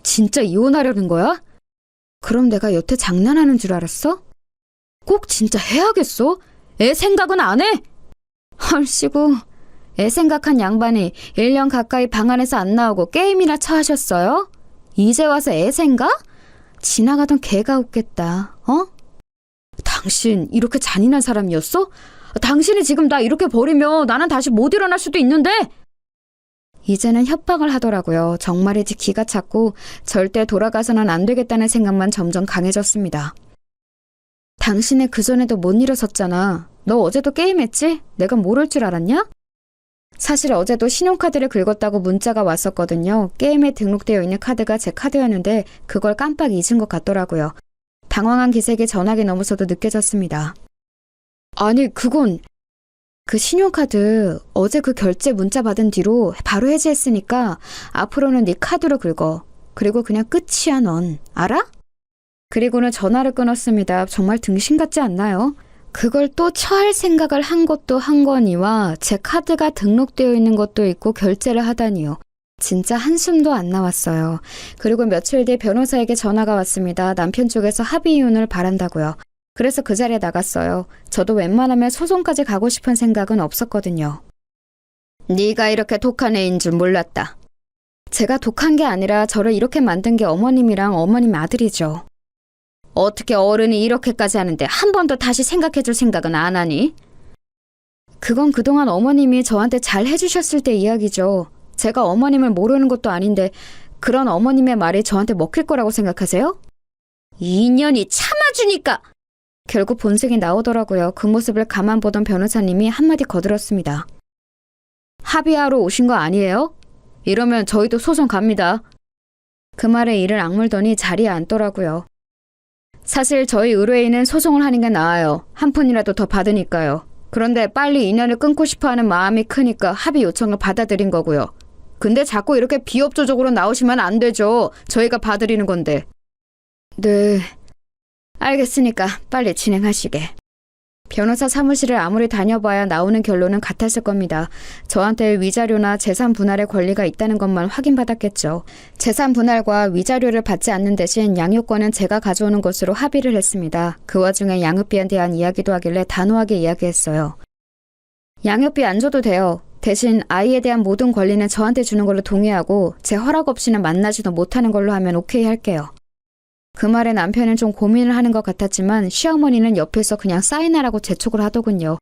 Speaker 2: 진짜 이혼하려는 거야? 그럼 내가 여태 장난하는 줄 알았어? 꼭 진짜 해야겠어? 애 생각은 안 해? 헐씨구, 애 생각한 양반이 1년 가까이 방 안에서 안 나오고 게임이나 처하셨어요? 이제 와서 애 생각? 지나가던 개가 웃겠다, 어? 당신 이렇게 잔인한 사람이었어? 당신이 지금 나 이렇게 버리면 나는 다시 못 일어날 수도 있는데! 이제는 협박을 하더라고요. 정말이지 기가 찼고 절대 돌아가서는 안 되겠다는 생각만 점점 강해졌습니다. 당신은 그전에도 못 일어섰잖아. 너 어제도 게임했지? 내가 모를 줄 알았냐? 사실 어제도 신용카드를 긁었다고 문자가 왔었거든요. 게임에 등록되어 있는 카드가 제 카드였는데 그걸 깜빡 잊은 것 같더라고요. 당황한 기색이 전화기 너머서도 느껴졌습니다. 아니, 그건... 그 신용카드 어제 그 결제 문자 받은 뒤로 바로 해지했으니까 앞으로는 네 카드로 긁어. 그리고 그냥 끝이야 넌. 알아? 그리고는 전화를 끊었습니다. 정말 등신 같지 않나요? 그걸 또 처할 생각을 한 것도 한 거니와 제 카드가 등록되어 있는 것도 있고 결제를 하다니요. 진짜 한숨도 안 나왔어요. 그리고 며칠 뒤 변호사에게 전화가 왔습니다. 남편 쪽에서 합의 이혼을 바란다고요. 그래서 그 자리에 나갔어요. 저도 웬만하면 소송까지 가고 싶은 생각은 없었거든요. 네가 이렇게 독한 애인 줄 몰랐다. 제가 독한 게 아니라 저를 이렇게 만든 게 어머님이랑 어머님 아들이죠. 어떻게 어른이 이렇게까지 하는데 한 번도 다시 생각해줄 생각은 안 하니? 그건 그동안 어머님이 저한테 잘 해주셨을 때 이야기죠. 제가 어머님을 모르는 것도 아닌데 그런 어머님의 말이 저한테 먹힐 거라고 생각하세요? 2년이 참아주니까! 결국 본색이 나오더라고요. 그 모습을 가만 보던 변호사님이 한마디 거들었습니다. 합의하러 오신 거 아니에요? 이러면 저희도 소송 갑니다. 그 말에 이를 악물더니 자리에 앉더라고요. 사실 저희 의뢰인은 소송을 하는 게 나아요. 한 푼이라도 더 받으니까요. 그런데 빨리 인연을 끊고 싶어하는 마음이 크니까 합의 요청을 받아들인 거고요. 근데 자꾸 이렇게 비협조적으로 나오시면 안 되죠. 저희가 봐드리는 건데. 네... 알겠으니까 빨리 진행하시게. 변호사 사무실을 아무리 다녀봐야 나오는 결론은 같았을 겁니다. 저한테 위자료나 재산 분할의 권리가 있다는 것만 확인받았겠죠. 재산 분할과 위자료를 받지 않는 대신 양육권은 제가 가져오는 것으로 합의를 했습니다. 그 와중에 양육비에 대한 이야기도 하길래 단호하게 이야기했어요. 양육비 안 줘도 돼요. 대신 아이에 대한 모든 권리는 저한테 주는 걸로 동의하고 제 허락 없이는 만나지도 못하는 걸로 하면 오케이 할게요. 그 말에 남편은 좀 고민을 하는 것 같았지만 시어머니는 옆에서 그냥 사인하라고 재촉을 하더군요.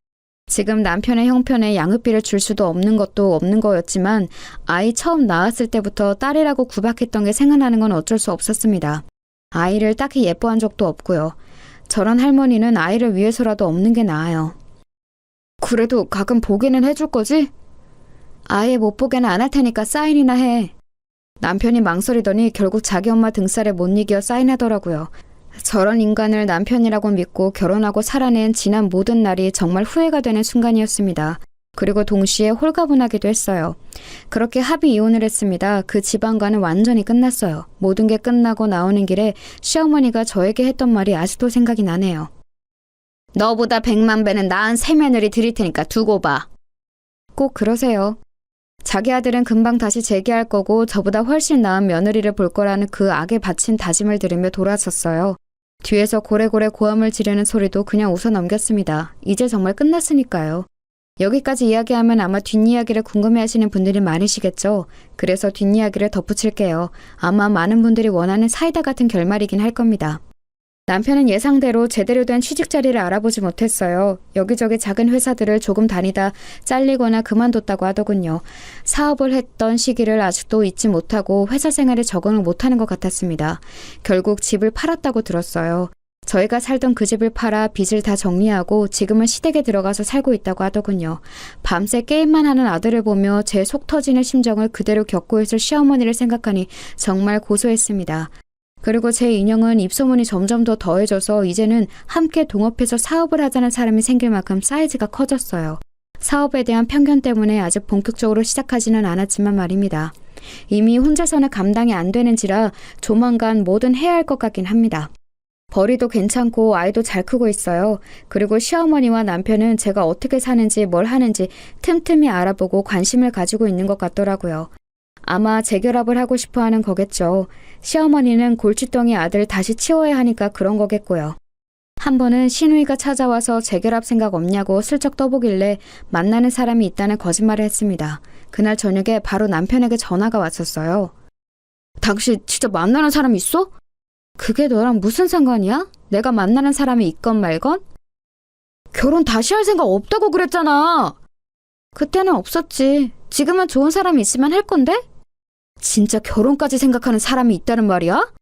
Speaker 2: 지금 남편의 형편에 양육비를 줄 수도 없는 것도 없는 거였지만 아이 처음 낳았을 때부터 딸이라고 구박했던 게 생각나는 건 어쩔 수 없었습니다. 아이를 딱히 예뻐한 적도 없고요. 저런 할머니는 아이를 위해서라도 없는 게 나아요. 그래도 가끔 보기는 해줄 거지? 아예 못 보게는 안 할 테니까 사인이나 해. 남편이 망설이더니 결국 자기 엄마 등살에 못 이겨 사인하더라고요. 저런 인간을 남편이라고 믿고 결혼하고 살아낸 지난 모든 날이 정말 후회가 되는 순간이었습니다. 그리고 동시에 홀가분하기도 했어요. 그렇게 합의 이혼을 했습니다. 그 집안과는 완전히 끝났어요. 모든 게 끝나고 나오는 길에 시어머니가 저에게 했던 말이 아직도 생각이 나네요. 너보다 100만 배는 나은 새 며느리 드릴 테니까 두고 봐. 꼭 그러세요. 자기 아들은 금방 다시 재기할 거고 저보다 훨씬 나은 며느리를 볼 거라는 그 악에 바친 다짐을 들으며 돌아섰어요. 뒤에서 고래고래 고함을 지르는 소리도 그냥 웃어 넘겼습니다. 이제 정말 끝났으니까요. 여기까지 이야기하면 아마 뒷이야기를 궁금해하시는 분들이 많으시겠죠. 그래서 뒷이야기를 덧붙일게요. 아마 많은 분들이 원하는 사이다 같은 결말이긴 할 겁니다. 남편은 예상대로 제대로 된 취직 자리를 알아보지 못했어요. 여기저기 작은 회사들을 조금 다니다 잘리거나 그만뒀다고 하더군요. 사업을 했던 시기를 아직도 잊지 못하고 회사 생활에 적응을 못하는 것 같았습니다. 결국 집을 팔았다고 들었어요. 저희가 살던 그 집을 팔아 빚을 다 정리하고 지금은 시댁에 들어가서 살고 있다고 하더군요. 밤새 게임만 하는 아들을 보며 제 속 터지는 심정을 그대로 겪고 있을 시어머니를 생각하니 정말 고소했습니다. 그리고 제 인형은 입소문이 점점 더 더해져서 이제는 함께 동업해서 사업을 하자는 사람이 생길 만큼 사이즈가 커졌어요. 사업에 대한 편견 때문에 아직 본격적으로 시작하지는 않았지만 말입니다. 이미 혼자서는 감당이 안 되는지라 조만간 뭐든 해야 할 것 같긴 합니다. 벌이도 괜찮고 아이도 잘 크고 있어요. 그리고 시어머니와 남편은 제가 어떻게 사는지 뭘 하는지 틈틈이 알아보고 관심을 가지고 있는 것 같더라고요. 아마 재결합을 하고 싶어 하는 거겠죠. 시어머니는 골칫덩이 아들 다시 치워야 하니까 그런 거겠고요. 한 번은 시누이가 찾아와서 재결합 생각 없냐고 슬쩍 떠보길래 만나는 사람이 있다는 거짓말을 했습니다. 그날 저녁에 바로 남편에게 전화가 왔었어요. 당신 진짜 만나는 사람 있어? 그게 너랑 무슨 상관이야? 내가 만나는 사람이 있건 말건? 결혼 다시 할 생각 없다고 그랬잖아. 그때는 없었지. 지금은 좋은 사람이 있으면 할 건데? 진짜 결혼까지 생각하는 사람이 있다는 말이야?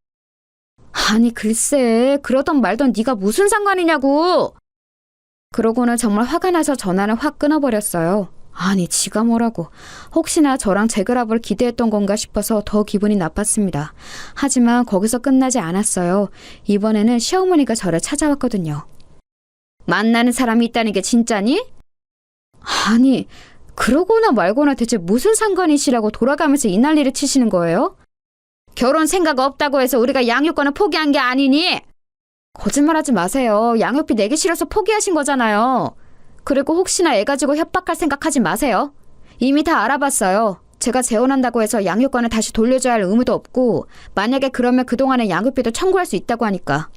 Speaker 2: 아니 글쎄 그러던 말던 네가 무슨 상관이냐고. 그러고는 정말 화가 나서 전화를 확 끊어버렸어요. 아니 지가 뭐라고. 혹시나 저랑 재결합을 기대했던 건가 싶어서 더 기분이 나빴습니다. 하지만 거기서 끝나지 않았어요. 이번에는 시어머니가 저를 찾아왔거든요. 만나는 사람이 있다는 게 진짜니? 아니 그러거나 말거나 대체 무슨 상관이시라고 돌아가면서 이 난리를 치시는 거예요? 결혼 생각 없다고 해서 우리가 양육권을 포기한 게 아니니? 거짓말하지 마세요. 양육비 내기 싫어서 포기하신 거잖아요. 그리고 혹시나 애 가지고 협박할 생각하지 마세요. 이미 다 알아봤어요. 제가 재혼한다고 해서 양육권을 다시 돌려줘야 할 의무도 없고 만약에 그러면 그동안의 양육비도 청구할 수 있다고 하니까.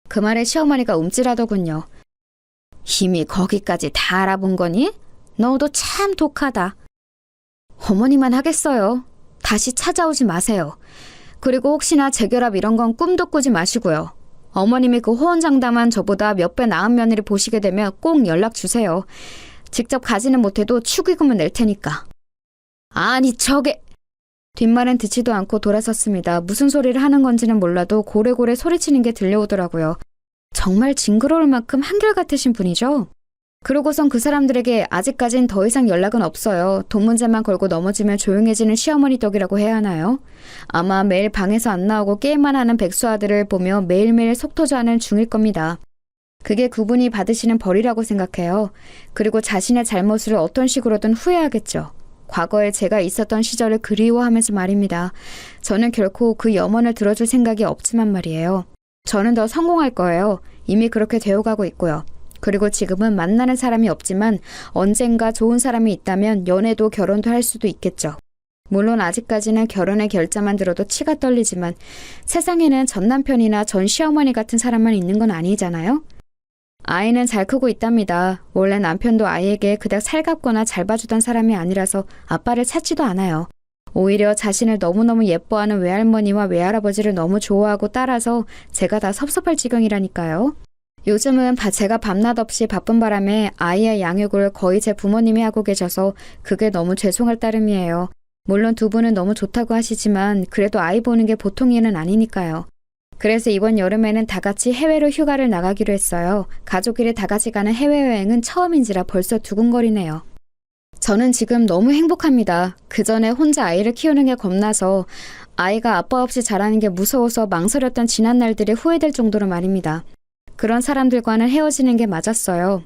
Speaker 2: 그 말에 시어머니가 움찔하더군요. 이미 거기까지 다 알아본 거니? 너도 참 독하다. 어머니만 하겠어요. 다시 찾아오지 마세요. 그리고 혹시나 재결합 이런 건 꿈도 꾸지 마시고요. 어머님이 그 호언장담한 저보다 몇 배 나은 며느리 보시게 되면 꼭 연락 주세요. 직접 가지는 못해도 축의금은 낼 테니까. 아니 저게... 뒷말은 듣지도 않고 돌아섰습니다. 무슨 소리를 하는 건지는 몰라도 고래고래 소리치는 게 들려오더라고요. 정말 징그러울 만큼 한결같으신 분이죠. 그러고선 그 사람들에게 아직까진 더 이상 연락은 없어요. 돈 문제만 걸고 넘어지면 조용해지는 시어머니 덕이라고 해야 하나요? 아마 매일 방에서 안 나오고 게임만 하는 백수 아들을 보며 매일매일 속 터져하는 중일 겁니다. 그게 그분이 받으시는 벌이라고 생각해요. 그리고 자신의 잘못을 어떤 식으로든 후회하겠죠. 과거에 제가 있었던 시절을 그리워하면서 말입니다. 저는 결코 그 염원을 들어줄 생각이 없지만 말이에요. 저는 더 성공할 거예요. 이미 그렇게 되어가고 있고요. 그리고 지금은 만나는 사람이 없지만 언젠가 좋은 사람이 있다면 연애도 결혼도 할 수도 있겠죠. 물론 아직까지는 결혼의 결자만 들어도 치가 떨리지만 세상에는 전 남편이나 전 시어머니 같은 사람만 있는 건 아니잖아요. 아이는 잘 크고 있답니다. 원래 남편도 아이에게 그닥 살갑거나 잘 봐주던 사람이 아니라서 아빠를 찾지도 않아요. 오히려 자신을 너무너무 예뻐하는 외할머니와 외할아버지를 너무 좋아하고 따라서 제가 다 섭섭할 지경이라니까요. 요즘은 제가 밤낮 없이 바쁜 바람에 아이의 양육을 거의 제 부모님이 하고 계셔서 그게 너무 죄송할 따름이에요. 물론 두 분은 너무 좋다고 하시지만 그래도 아이 보는 게 보통 일은 아니니까요. 그래서 이번 여름에는 다 같이 해외로 휴가를 나가기로 했어요. 가족끼리 다 같이 가는 해외여행은 처음인지라 벌써 두근거리네요. 저는 지금 너무 행복합니다. 그 전에 혼자 아이를 키우는 게 겁나서 아이가 아빠 없이 자라는 게 무서워서 망설였던 지난 날들이 후회될 정도로 말입니다. 그런 사람들과는 헤어지는 게 맞았어요.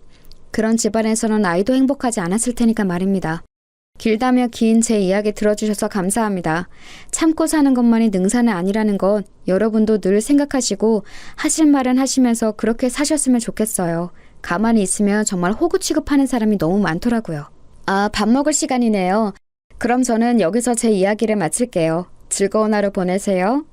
Speaker 2: 그런 집안에서는 아이도 행복하지 않았을 테니까 말입니다. 길다며 긴 제 이야기 들어주셔서 감사합니다. 참고 사는 것만이 능사는 아니라는 것 여러분도 늘 생각하시고 하실 말은 하시면서 그렇게 사셨으면 좋겠어요. 가만히 있으면 정말 호구 취급하는 사람이 너무 많더라고요. 아, 밥 먹을 시간이네요. 그럼 저는 여기서 제 이야기를 마칠게요. 즐거운 하루 보내세요.